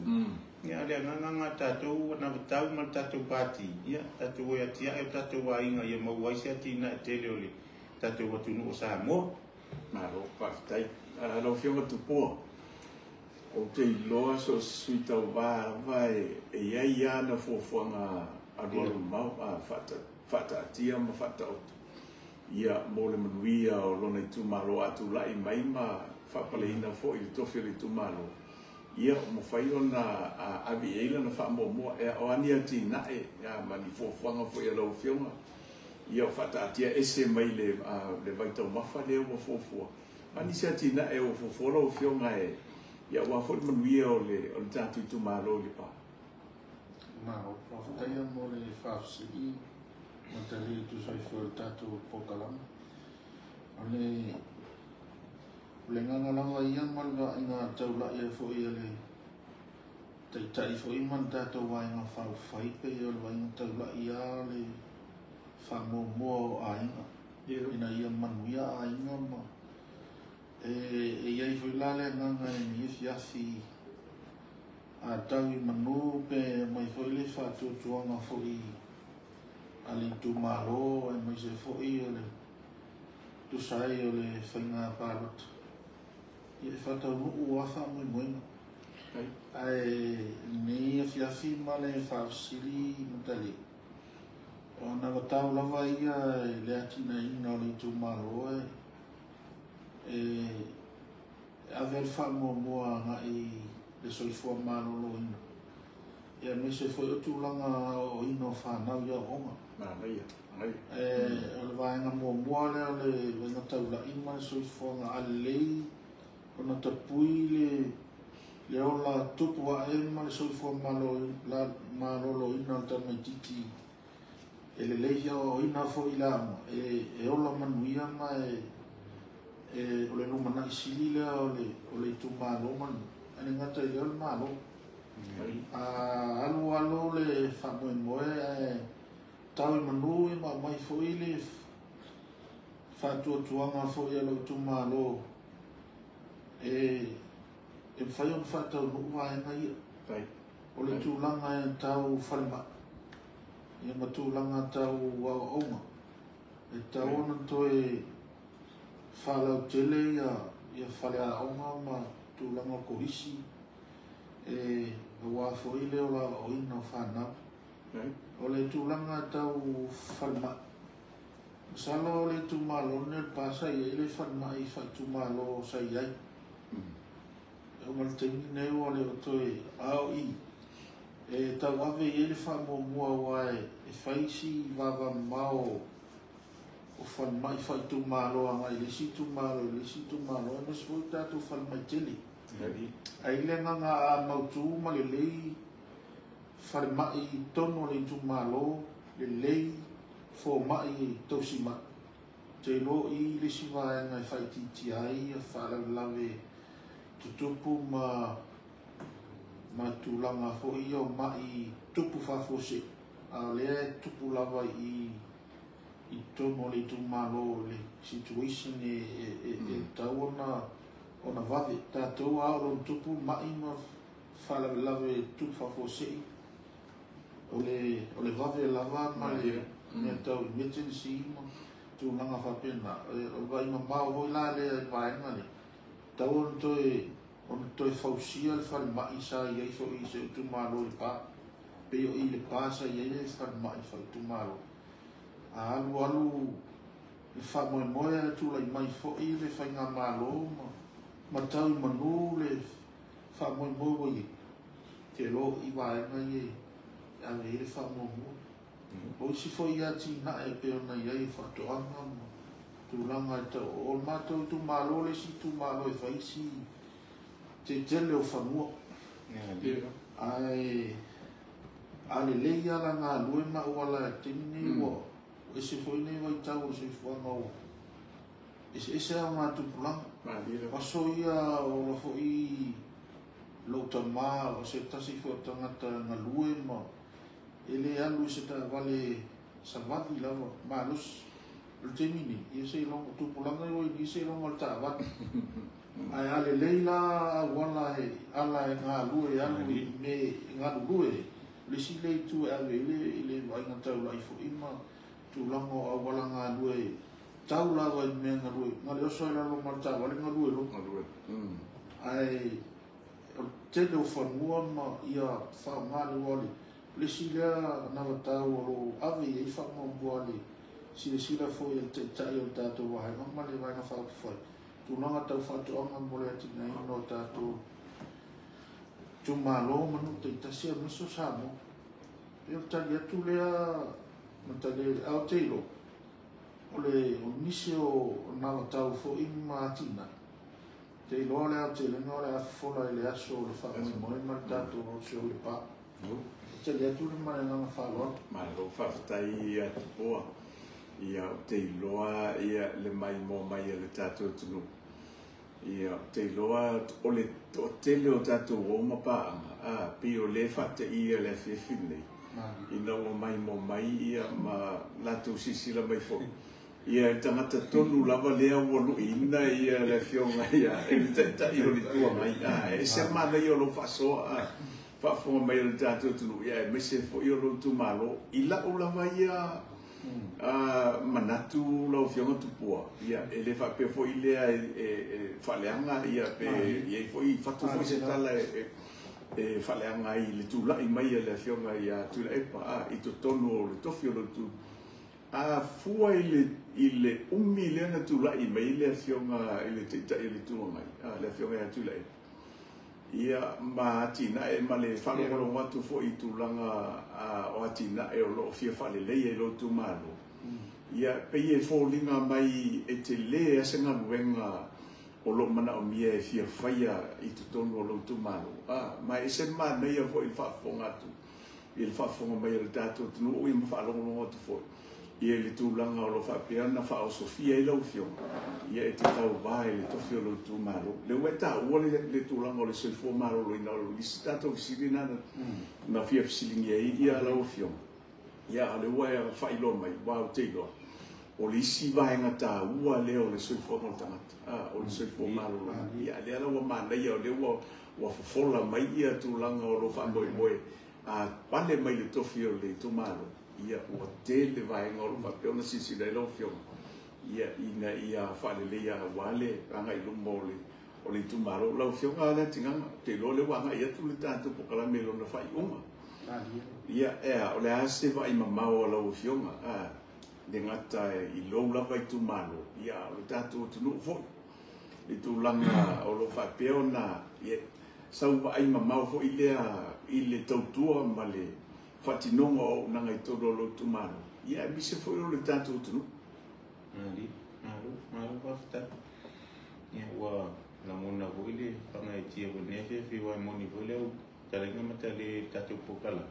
Ia le nganga tātou na vatau ma tātou pāti. Ia tātou ia tia e tātou wa inga ia mau waisi ati na e tele o le tātou watunu o Samoa. Maro, whaftai. Lau whionga tupua. O te iloa so suita o vai e iai ana fuafuanga alualu mau whata atia ma whata otu. Ia mo le manuia o lona i tūmaro atu lai mai ma whapaleina fo i tofi le tūmaro. Ia mo whai o na avi eila na whamomoa e o ani ati nae mani fuafuanga fo i alau whionga. Ia o whata atia ese mai le vaitau mawha leo o fuafua. Mani se ati nae o fuafua lau whionga e ia ua fo manuia o le tātou i tūmaro le pa. Maro, whawhataia mo le whaafsiri, ma te rea tu soifua le tātou pokalama. O le ngangalanga ia malga i ngā taula ia fo ia le taitai fo i man tātou wainga whauwhai pe o le wainga taula ia le whamomoa o ainga. Ina ia manuia ainga ma. E iai fo lale nganga e mi fiafi a tau i manu pe mai fo le whātua tuanga fo i ali tu malo e mai se fo i o le tu sai o le whainga pārata. I e whatau nuu wafa mui moina. Ai ni e fiafi ma le whaafsiri matali. O na watau lava ia le atina ina o le tu malo avel whamomoa nga i le soifua malolo ina. Ia me se foi o tūlanga o ino whanau ia onga. O le vaenga momoa lea le wenga taula ima le soifua nga alei o na tapui le ola tupu a ema le soifua malolo ina o tamai titi e le leia o ina fo ila ama e ola manuia ma o le luma sili lea o le tu malo man ane ngata i le malo alu le whamoemoe tau i manu i ma mai fo i le whatuatuanga fo i alo tu malo e whai on whatau nuku vaenga ia o le tūlanga e tau whalema i ma tūlanga tau onga e tau ona toe whalau tele ia whale a onga ma tūlanga korisi e wafo i leo la o ina whanau o le tūlanga tau whalma. Sala o le tūmalo ne pasa i le whalma i whai tūmalo sai ai. E o maltengi nei o le o toi au i. E tau ave i le whamo mua wae e whaisi wawa mao o whalma i whai tūmalo anga i le si tūmalo, e nes fui tātou whalma i tele. Ai le nganga a mautu ma le lei whalmai tono le tūmalo, le lei fo mai tausima. Te lo i le siwaenga i whai titi ai a whalalawe tutupu ma tūlanga fo i o mai tupu whafose. A lea tupu lawa i tono le tūmalo, le situation e tau ona vave. Tātou aoro tupu mai ma whalalawe tupu whafose. O le vave lava ma le mea tau emergency ma tūlanga whapena. O vai ma mau hoi la le ai vaenga le. Tau on toi fausia le whare mai sa i eifo i se tūmaro le pā. Peo i le pā sa i le whare mai whai tūmaro. A alu le wha moe moe a tūlai mai fo i le whai ngā mālo ma tau i manu le wha moe moe i. Te lo i vaenga i ave i le wha moe moe. O si fo i ati na e peo na iei whatoanga ma tūlanga e tau. O mātou tūmaro le si tūmaro e whaisi te tele o whanua. Ai ale lei ala ngā lue ma uala e tini wa e se foi nei wai tau o se fuanga o ese a ngā tupulanga. Paso ia o la fo i lauta maa o se tasi fo tangata ngā lue ma ele alu se ta vale savati lava ma lus le temini i se longo tupulanga i se longo al ta vati. Ai ale leila wala he ala e ngā lue alu me ngā lue le si lei tu e ave le vai ngā tau lai fo ima tu lango a wala ngā lue tau lawa i mea ngā lue ngā leo soi lalo marta wale ngā lue lo ai te leo whanua ma ia wha ngāle wale le si lea nawa tau alo ave e wha ngā wale si le sila fo i te tai o tātou wahe ngā le vai ngā wha whai tu nanga tau whatoanga mole ati nei no tātou tu malo manu te tasi a miso samo e o tali atu lea ma tali au teilo o le o nisi o nawa tau fo i maatina teilo lea o te lenga o le afola i le aso o le whamoe moe ma tātou o se o le pā tali atu le mare nganga whaloa ma lo whaftai atu poa ia te iloa ia le mai mo mai le tātou tunu. Ia te iloa o le o tele o tātou o mapaanga. Pi o le whate ia le whiwhine. Ina o mai mo mai ia ma lātou sisila mai fo. Ia e tangata tonu lava lea walu ina ia le whionga ia. E le tai o le tua mai. E se mana i o lo whasoa. Whafonga mai le tātou tunu. Ia e mese fo i o lo tu malo. Ila o lava ia manatu lau whionga tupua. Ia, e le whape fo i lea e whaleanga ia pe i fo i whatu fo i se tala e whaleanga i le tūla i mai le whionga i a tūla epa i to tono o le tofi o le tū. Fua i le umi leana tūla i mai le whionga i le teita i le tūa mai. Le whionga i a tūla epa. Ia ma atina e ma le whalongolo watu fo i tūlanga o atina e o lo fia whale lei e lo tu malo. Ia pei e fōlinga mai e te le a senga luenga o lo mana o mia e fia whaia i tu tonu o lo tu malo. Ma e se ma nei a fo i whaafonga atu. I le whaafonga mai le tātou tunu o i ma whalongolo watu fo. Ia le tūlanga o lo whapeana wha o Sofia i lau whionga. Ia e te tau vai le tofi o lo tu malo. Le weta ua le tūlanga o le soifua malo lo ina o lo isi tātou kisirina na fia fisilingi e ia lau whionga. Ia le ua e whailo mai, wau teiloa. O le isi vaenga tā ua leo le soifua o tangata. O le soifua malo lo. Ia le ala ua manai o le ua fofola mai ia tūlanga o lo whamoe moe. Pale mai le tofi o le tu malo. Ia ua tele vaenga o lo whapeona sisi lai lau whionga. Ia ina ia whale leia wale anga i lumo o le tumaro. Lau whionga ana tinganga, te lo le wanga ia tu le tātou pokala melo na whai unga. ia o le ase va i mamao la o fionga de ngata i lo la vai tu malo ia o tatu tu fo i tu langa o lo fa peona ia sau va i mamao fo i le tautua ma le fatinonga o nanga i tolo lo tu malo ia mi se fo le tatu tu ali malu bafta ia wa la mona vo ile panga e tia o nefe fi wa moni vo le talenga mata le tatu pokala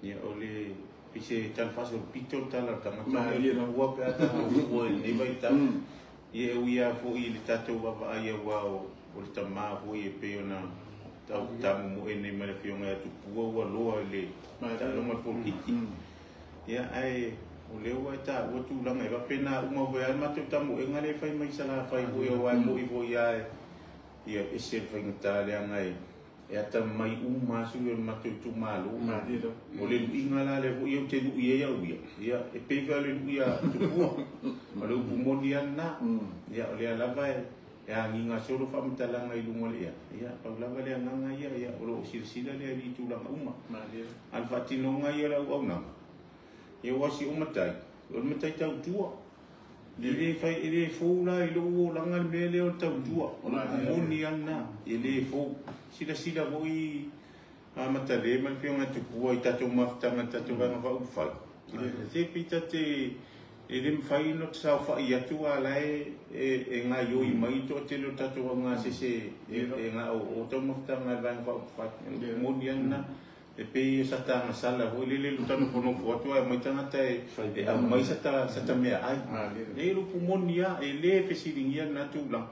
ia ole pise tal faso pito tal tanga ia na wa pe ata wo ni vai ta ia uia fo i le tatu wa va ia wa o le tama fo i pe ona tau tamu mo ene mele fionga tu pua wa loa le ta no ma por kiki ia ai o le wa ta o tu langa va pena uma vo al matu tamu e ngale fai mai sala fai vo wa mo i vo ia ese fai ngata le ngai e ata mai uma su e matu tu malu o le ingala le vo i te lu ia ia e pe va le ia tu pua o le pumoniana ia o le lava ya nginga solo fa mtalanga i lungo le ia pa lava le nganga ia o silsila le li tu langa uma al fatino nga ia la ona e wasi umatai o matai tau tua le fai ele foula i lo langa le le o tau tua o moni ana ele fo sila voi matale man fionga tu pua i tatu maftanga tatu vanga fa ufai se pita te ele fai no sa fa ia tu ala e nga yo i mai to te lo tatu nga se nga o to maftanga vanga fa ufai moni ana e pe sa ta sala ho le lutano fono foto e mai tanga te mai sa ta me ai le lu pumonia e le fesilingia na tu blanc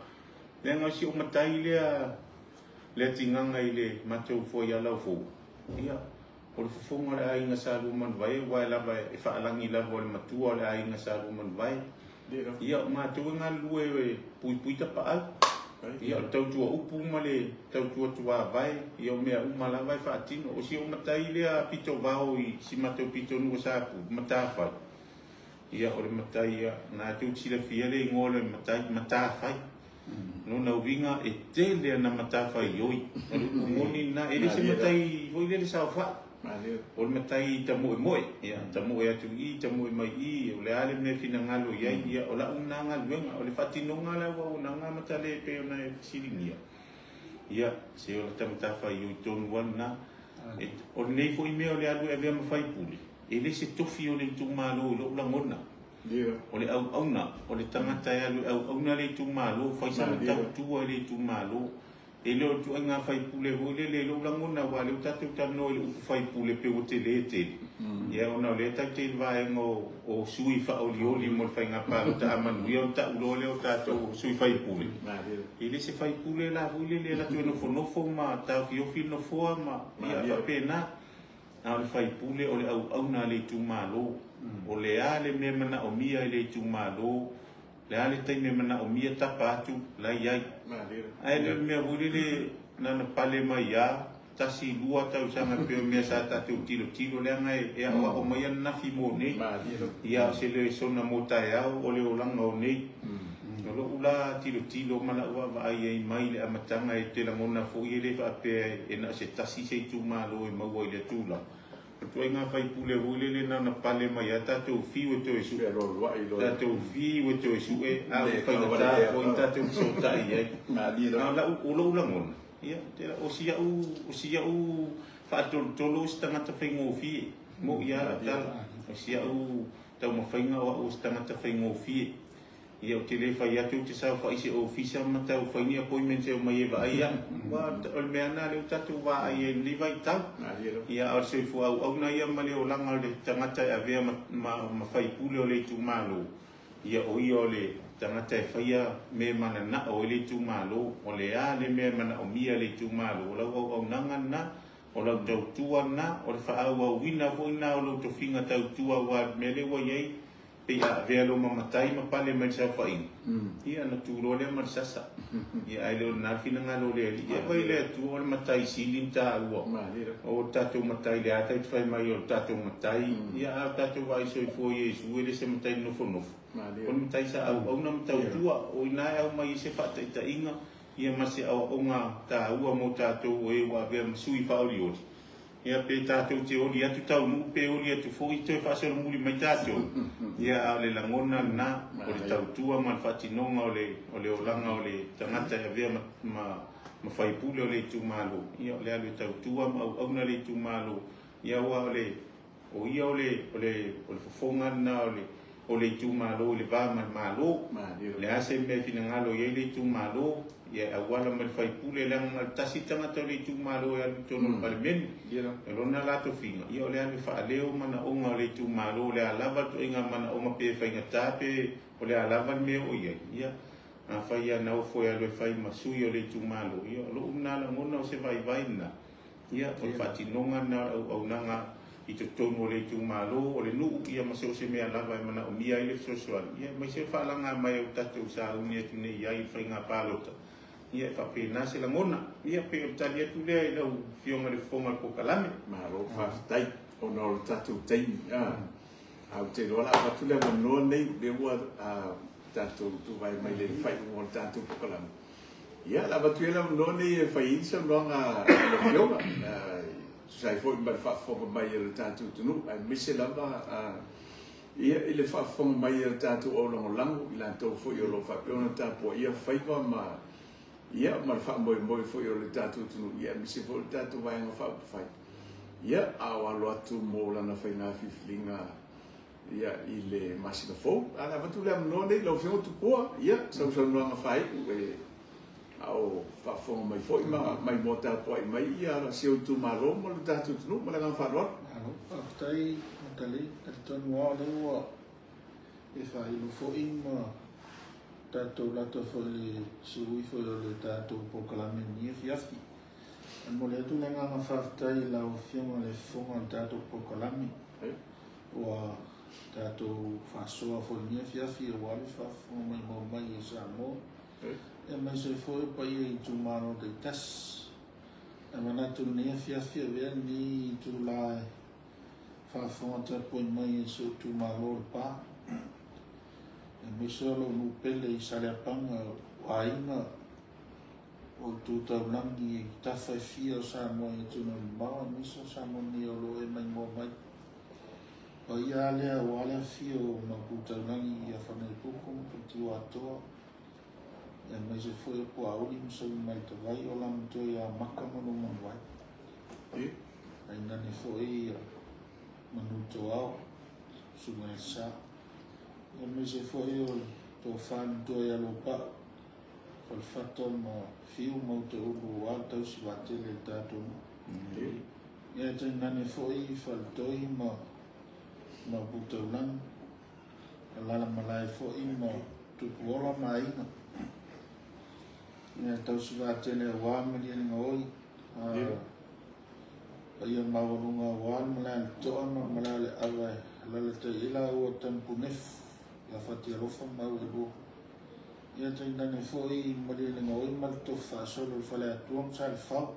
le nga si o matai le tinganga ile matou fo ya la fo ia o fo ngara ai nga sa lu man vai wa la vai e fa langi la vol matua le ai nga sa lu man vai ia matou nga lu e pui ta pa ia tau tua upu male tau tua vai ia mea umala vai fa atino o si o matai le pito vao i si matou pito no sapu matafa ia o le matai na tu sila fiele ngole matafa no na vinga e tele na matafa yoi o moni na ele se matai voi le sa fa o le matai tamu moi ia tamu e atu i tamu mai i o le ale me fina ngalo ia o la una ngalwenga o le fatino ngala wa una matale pe ona silingia ia se o le matafa yoi ton wana o nei fo i me o le alu e vea mafai puli ele se tofi o le tumalo lo la ngona o le au na o le tangata e alu au na le tumalo fai sa tau tua le tumalo e leo tu nga fai pule ho le lo langona wa le tatu tano le fai pule pe o te le te ia ona le tatu vai ngo o sui fa o lioli mo fai nga pa ta man wi o ta ulo le o tatu sui fai pule ele se fai pule la hu le la tu no fo ma ta fi o fi no fo ma ia fa pena na le fai pule o le au na le tumalo o le ale me mana o mia le tumalo le ale tai me mana o mia tapatu la iai ai le me vulile na pale mai ya tasi lua tau sanga pe me sa tatu tilo le ngai e o mai na fi mo ne ia se le sona mota ya o le olanga o nei no lo ula tilo mana wa ai mai le amatanga e te la mona fo ile fa pe e na se tasi se tumalo e mau ile tula tu nga fai pule vule le na pale mai ata tu fi o to su tu fi o to su e a fai ta o ta tu so ta ie na la u lo la mon ia te o sia u fa to lo stanga ta fai ngo fi mo ia ta o sia u ta mo fai nga o stanga ta fai ngo fi ia o te le fai atu te sa fai se ofisa mata o fai ni appointment e o mai va ia wa o me ana le tatu va ai ni vai ta ia o se fu au na ia male o langa le tangata a vea ma fai pule o le tu malo ia o le tangata e fai me mana na o le tu malo o le a le me mana o mia le tu malo o la o nanga na o la tau tua na o le fa au wina vo ina o lo to finga tau tua wa me le wa ye pe a velo mamatai ma pale mai sa fai ia na tu role ma sasa ia ai le na fina ngalo le ia vai le tu o matai silin ta o tatu matai le ata fai mai o tatu matai ia tatu vai so fo ye su ele se matai no fo no o matai sa au na matai tua o ina au mai se fa ta inga ia ma se au nga ta ua mo tatu e wa ve sui fa o ia pe tātou te oli atu tau nu pe oli atu fōi toi whasero muli mai tātou. Ia a le langona na o le tautua ma whatinonga o le olanga o le tangata e vea ma whaipule o le tūmalo. Ia o le alu tautua ma au na le tūmalo. Ia ua o ia o le fofonga na o le tūmalo le vā malo. Le ase me fina ngalo ia le tūmalo. Ia awala ma le whaipule le anga tasi tangata o le tūmalo e alu tono palemeni. E rona lato finga. Ia o le alu whaaleo mana onga o le tūmalo le alava to inga mana onga pe whainga tāpe o le alava me o ia. Ia a whaia nau foi alu e whai masui o le tūmalo. Ia lo unala ngona o se vai na. Ia o le whatinonga na au nanga I te tono o le tūmalo o le nuu ia ma se o se mea lava e mana o mia I le sosoani. Ia mai se whaalanga mai au tatou sa uni atu nei ia I whainga pālota. Ia e whapena se la ngona. Ia pe o tali atu lea I lau fionga le fonga ko kalame. Mahalo whaftai o na o tatou taimi. Au te rola watu lea wanoa nei le ua tatou tu vai mai le whai o tatou ko kalame. Ia la watu ela wanoa nei e whai insa noanga le fionga. Sai foi mai whaafonga mai e le tātou tunu, ai mise lava ia I le whaafonga mai e le tātou o longo lango, I lantou foi o lo whapeona tāpua ia whaiva ma ia ma le whaamoe foi o le tātou tunu, ia mise foi le tātou vaianga whaapawhai. Ia au alo atu mō lana whainga whiwhilinga ia I le masina fōu, ala watu lea mnoa nei, lau whionga tupua, ia, sau nuanga whai, au whaafonga mai foi mai mō tāpua I mai ia ra seo tu maro ma le tātou tunu ma le ngā wharoa. Whaatai matali, kati tonu wā lewa e whailo foi ma tātou lata foi le siui foi o le tātou pokalame ni e fiafi. Mo le atu lenga ngā whaatai lau whionga le whonga tātou pokalame. Ua tātou whaasoa foi ni e fiafi e wale whaafonga mai mō mai e sa mō. E mai se foi pa ia I tūmaro de tas. E manatu ni e fiafia vea ni I tū la whaafonga ta poi mai e se tūmaro le pā. E mai se alo nupele I Saleapanga o ainga o tū taunangi e tawhai fia o Samoa e tūna limau. E miso Samoa ni o lo e mai mō mai. Pa ia alea o alea fia o na tū taunangi I a whanei pukum puti o atoa. E mai se foi o kua uri msau mai te vai o lam toi a maka manu manuai. Ai nani foi manu to au, sunga e sa. E mai se foi o to whan toi a lopa. Falfato ma fiu mau te ubu au tau si wate le tātou. E te nani foi faltoi ma butau lang. E lala malai foi ma tupu ola ma ina. Ia tau si wātele a wāmeri ni ngoi. Ia mawarunga wān malai toa ma malai le awai. Lala te ila ua tampu nef. Ia whati arofa mau e ro. Ia te inane foi mari ni ngoi mal to whaasolo le whale atuam sa le whau.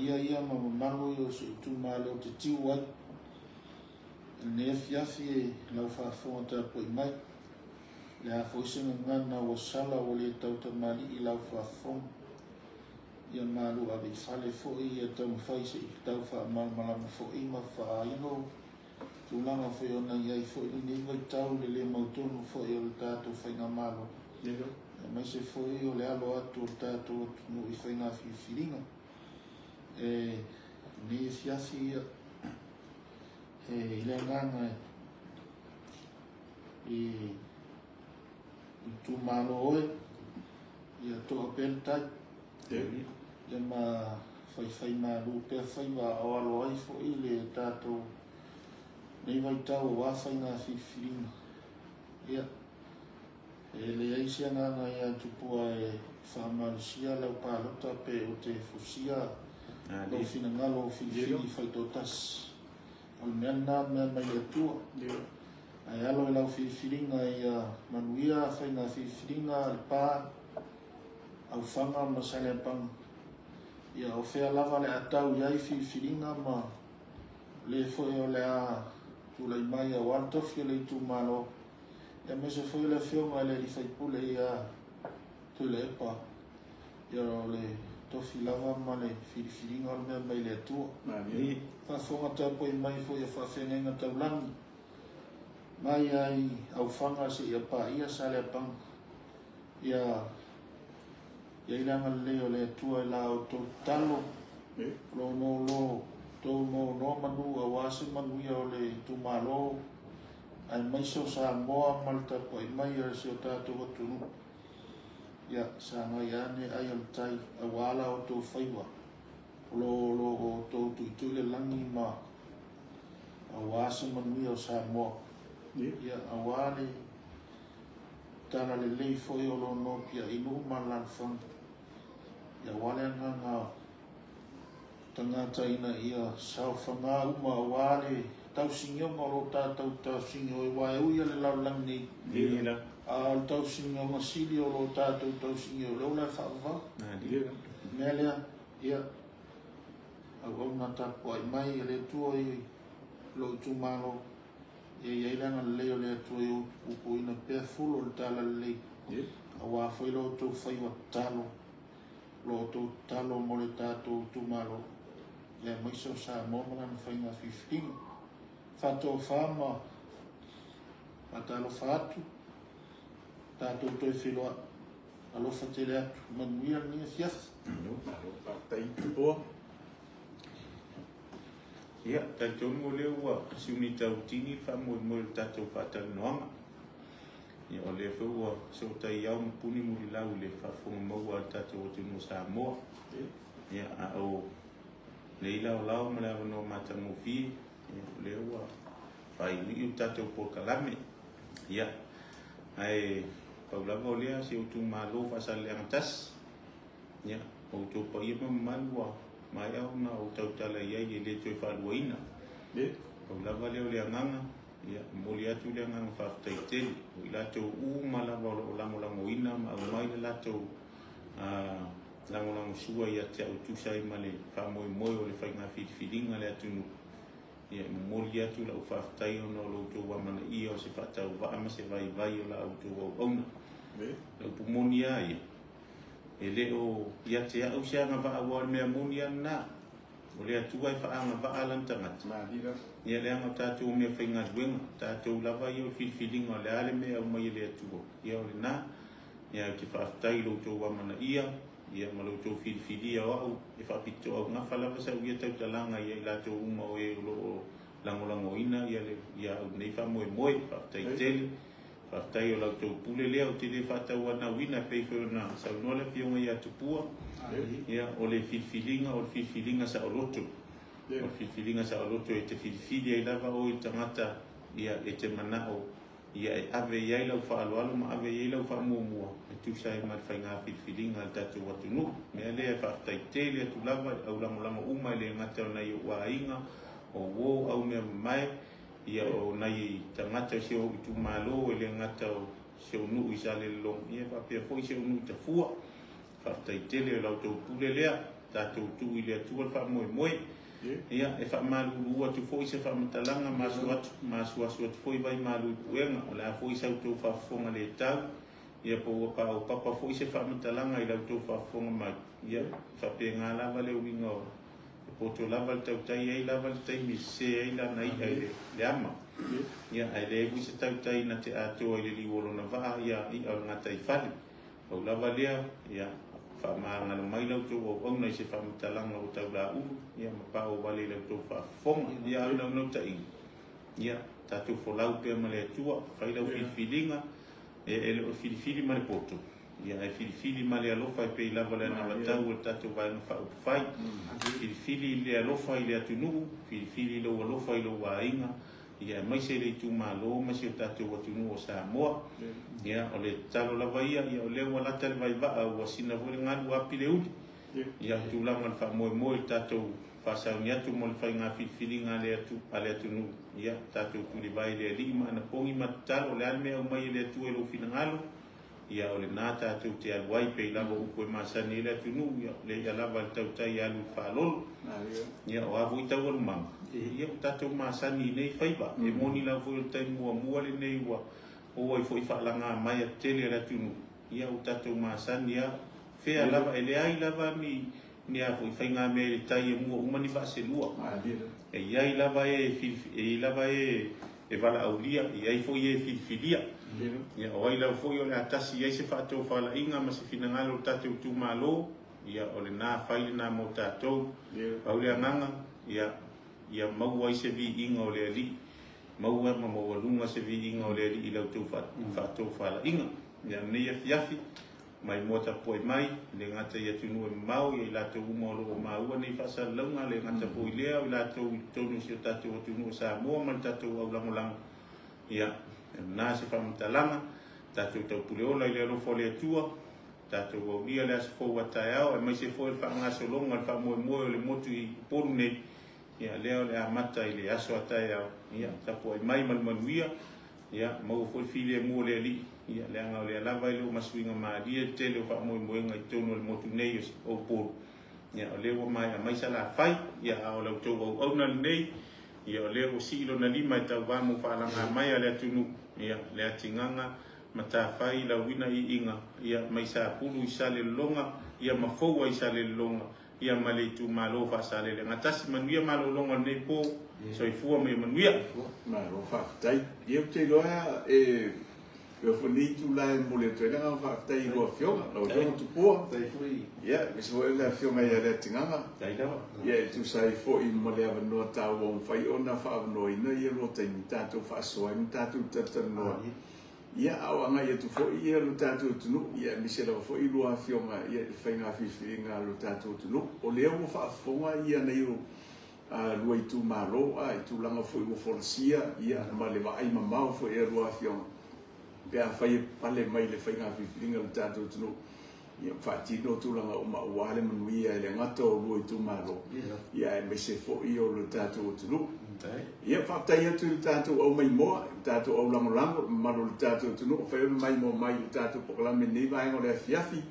Ia ma mamango I o se utu malo te tiu wai. Ne fiafi e lau whaafonga ta poi mai. Le a foise ngana o sala o le tauta mali I lau whaafong. Ia malu a vi whale foi ia tau whaise I tau wha malmalama foi ma whaaino. Tūlanga foi ona iai foi ni vai tau le mautonu foi o le tātou whainga malo. E mai se foi o le alo atu o tātou atunu I whainga whiwhiringa. E ni fiafi ia. E le ngana I tu malo oe ia toa peltai ia ma whai malu pia whai wa awalo ai fo I le tātou nei vai tau o wāwhai ngā whiwhiringa ia e le aisia nganga ia tupua e whamarusia lau pālota pe o te fusia lau whina ngalo o whiwhiri whai tō tas o mea nā mea mai atua ai alo e lau whiwhiringa I manuia whainga whiwhiringa le pā au whanga ma Saleapanga. Ia o whea lava le atau iai whiwhiringa ma le foi o le a tūlai mai a wantofi o le tū malo. Ia me se foi le whionga le I whaipule I a tūle epa. Ia o le tofi lava ma le whiriwhiringa o mea mai le atua. Mani. Whawhonga taupo i mai fo ia whawhenenga taulangi. Mai ai au whanga se ia pā ia sa le apang. Ia ilanga leo le atua la o tō talo. Lo no lo tō no manu a wase manu ia o le tumalo. Ai mai so sa moa malta po i mai ia se o tātou atunu. Ia sa ngai ane ai al tai a wala o tō whaiwa. Lo o tō tuitule langi ma a wase manu ia o sa moa. Ia a wale tala le lei foi o lo no pia inu malan fang. Ia wale nga tangata ina ia sao whanga uma a wale tau singa ma lo tātou tau singa o i wae uia le lau lang nei. A tau singa ma sili o lo tātou tau singa o leo lai whaava. Mea lea ia au au nga tapu ai mai le tua i lo tumalo. Ia ilanga leo le atua i upo ina pēr fulo le tala le. A wā whai lo tō whaiwa talo. Lo tō talo mo le tātou tumalo. Ia maiso sa momana na whainga whiwhinga. Whato whama. Matalo whātu. Tātou toi whiloa. Alofa te le atu. Manuia nia fiaf. Whaktai tupoa. Ia, tātou mo leo ua siuni tau tini whamoe tātou whātau noanga. Ia o leo whua so tai iau mpuni muli lau le whawhonga maua tātou atu no Samoa. Ia a o leila o lau ma leo no matango whi. Ia o leo ua whai ui tātou po kalame. Ia, ai paulava o lea si o tu malo whasale angatas. Ia, o tō pa ia mamalua. Mai au na o tau tala iai e le toi wharuaina. O lava leo le anganga, ia moli atu le anganga whaftai teli. O i lato malava o langolango ina, ma au mai le lato langolango sua ia te au tusai ma le whamoe moe o le whainga whiriwhiringa le atunu. Ia moli atu la u whaftai o no lo tō wamana ia o se whatau waama se vai o la au tō wau auna. La upumoni a ia. E le o ia te au seanga waa wale mea moni ana. O le atua e whaanga waa lan tangata. Ia le anga tātou mea whainga duenga. Tātou lava ia o whiwhiringa le ale mea au mai le atua. Ia o le nā. Ia te whaftai lo tō wamana ia. Ia ma lo tō whiwhiria o au. E whapito au ngā whalava sa uia tau talanga ia i lato uma o e lo langolango ina. Ia au nei whamoe moe. Whaftai tele. Whaftai o lau tau pule lea o te le whatau ana wina pei wheo na saunoa whionga ia tupua. Ia o le whiwhiringa sa o roto. O whiwhiringa sa o roto e te whiwhiri ai lava o i tangata ia e te manao. Ia e ave iai lau whaaloalo ma ave iai lau whaamuamua. E tusa e mai whainga whiwhiringa al tatu watunu. Mea lea whaftai te lea tu lava au langolango uma le ngata o nei o wainga o wo au mea mai. Ia o nei tangata se o tu malo ele ngata o se o nu isale long ia pa pe foi se o nu te fua fa tele la to pule lea ta tu ile tu fa moe ia e fa malu lua tu foi se fa matalanga masu foi vai malu puenga o la foi se tu fa fonga le tau ia po pa o papa foi se fa matalanga ila tu fa fonga ma ia fa pe ngala vale o wingo poto lava tau tai ai lava tai mi se ai la nai ai le ama ia ai le bu se tau tai na te ato ai le liwolo na va ia i au ngata i fali o lava lea ia fa ma ngalo mai lau tu o ona se fa mtalanga o tau la u ia ma pa o vale lau tu fa fong ia au lau no tai ia tatu fo lau pe ma le tua fai lau filinga e le fili ma le poto ia e fili ma le alofa pe lava le na matau o tatu vai na fa fai fili le alofa i le atunu fili lo alofa i lo wainga ia mai se le tu malo ma se tatu o tunu o Samoa ia o le talo lava ia o le wala tale vai va o sina vo ngal wa pileu ia tu la man fa mo tatu fa sa ni atu mo fa nga fili nga le atu ale atunu ia tatu tu li vai le lima na pongi matalo le alme o mai le tu e lo finangalo ia o le nata tu te alwai pe lava u ko masani le tunu ia le ia lava tau tai alu falol ia o avu tau o mang ia tatu masani nei faiba e moni la vo tai mua le nei wa o ai foi fa langa mai tele le tunu ia o tatu masani ia Fea lava ele ai lava ni a foi fainga me le tai mo uma ni va se lua. E ai lava e vala aulia e ai foi e filia. Ya o ai lava foi o le atasi ai se fato fala inga ma se finangalo tatu tu malo ya o le na fai na mo tato au le nganga ya mau ai se vi inga o le ali mau ma mo lunga se vi inga o le ali i lau tu fato fala inga ya ne yafi mai mota poi mai le ngata ia tunu mau ia la tu mo lo mau ni fasa longa le ngata poi le la tu tonu si tatu tunu sa mo man tatu au lang ia na se fam talanga tatu tau puleola ile lo fole tua tatu o ia le fo watao e mai se fo fa nga so longa fa mo le motu i porne ia le amata ile aso ataya ia tapu mai manuia ia mo fo file mo le ali ia le anga le lava ile o masuinga ma dia tele fa mo nga i tono le motu nei o por ia le o mai sala fai ia o le to o na nei ia le o silo na lima e tau wa mo fa langa mai ale tunu ia le atinganga mata fai la wina i inga ia mai sa pulu i sale longa ia mafou i sale longa ia male tu malo fa sale le ngatasi manuia malo longa nei po so i fua me manuia malo fa tai ia te loa eu fui tu lá em boleto ele não vai ter ido a filme não eu tu pô yeah mas foi ele a filme aí ele tinha yeah tu sai foi em mulher no tal bom foi ona fa no ina ia lo tem tanto faço aí tanto no ia au anga ia tu foi ia lo tanto tu no ia me se lo foi lo a filme ia foi na fifinga lo tanto tu no o leo fa fonga ia nei o lo i tu malo ai tu langa foi o forcia ia ma le vai mamau foi lo a filme pea fai pale mai le fai ngā whiwhiringa o tātou tunu ia whaatino tūlanga o mauale manuia e le ngata o rua i tū mālo ia e me se fo i o le tātou tunu ia whaatai atu le tātou au mai moa tātou au langolango maro le tātou tunu whai mai mo mai le tātou pokalame nei vaenga o le fiafi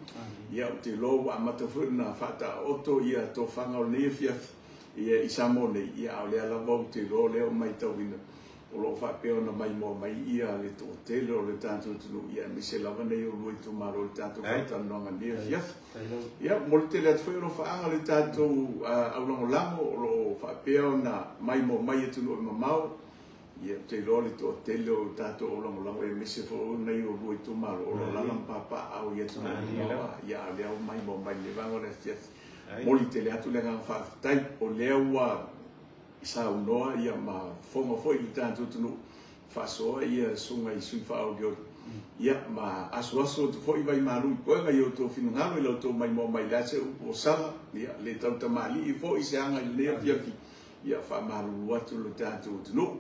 ia o te lo wa amata furna whaata oto ia tō whanga o le fiafi ia i samo nei ia o le alawa o te lo leo mai tauina o lo fa peo na mai mo mai ia le to tele o le tanto tunu ia me se lava nei o lui tu maro le tanto fa no nga dia ia mo te le foi o fa le tanto au lango o lo fa peo na mai mo mai tu no mamau ia te lo le to tele o tanto o lango e me se fo nei o lui tu maro o lo langa papa au ia tu ia le au mai mo mai le vango le fias mo te le atu le nga fa tai o le wa sa unoa ia ma fonga foi i tanto tunu fasoa ia sunga i sui fao gio ia ma aso tu foi vai malu ko nga yo to finu ngalo lo to mai mo mai la se o sala ia le tau tamali i foi se anga le ia fa malu watu lo tanto tunu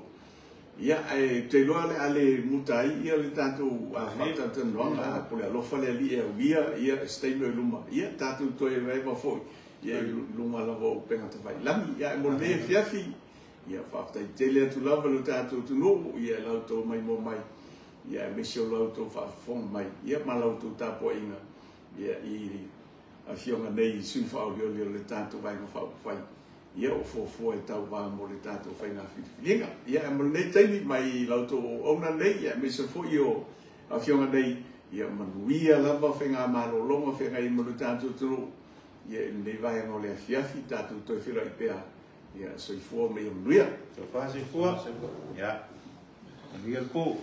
ia e te lo ale mutai ia le tanto a fata tanu nga po le lo fale li ia stay no luma ia tanto to e vai va foi ia lunga lavo penga te vai lami ia mo le fiafi ia fafta tele tu lava lo tato tu no ia lauto mai mo mai ia me se lauto fa fon mai ia ma lauto tapo inga ia i a fionga nei su fa o le tato vai mo fa fai ia o fo e tau va mo le tato fai na filinga ia mo nei tei mai lauto ona nei ia me se fo io a fionga nei ia manuia lava fenga malo longa fenga i mo le tato tu ia nei vai no le fiafi tatu to fila i pea ia so i fuo me nuia so fa se fuo ia ni el po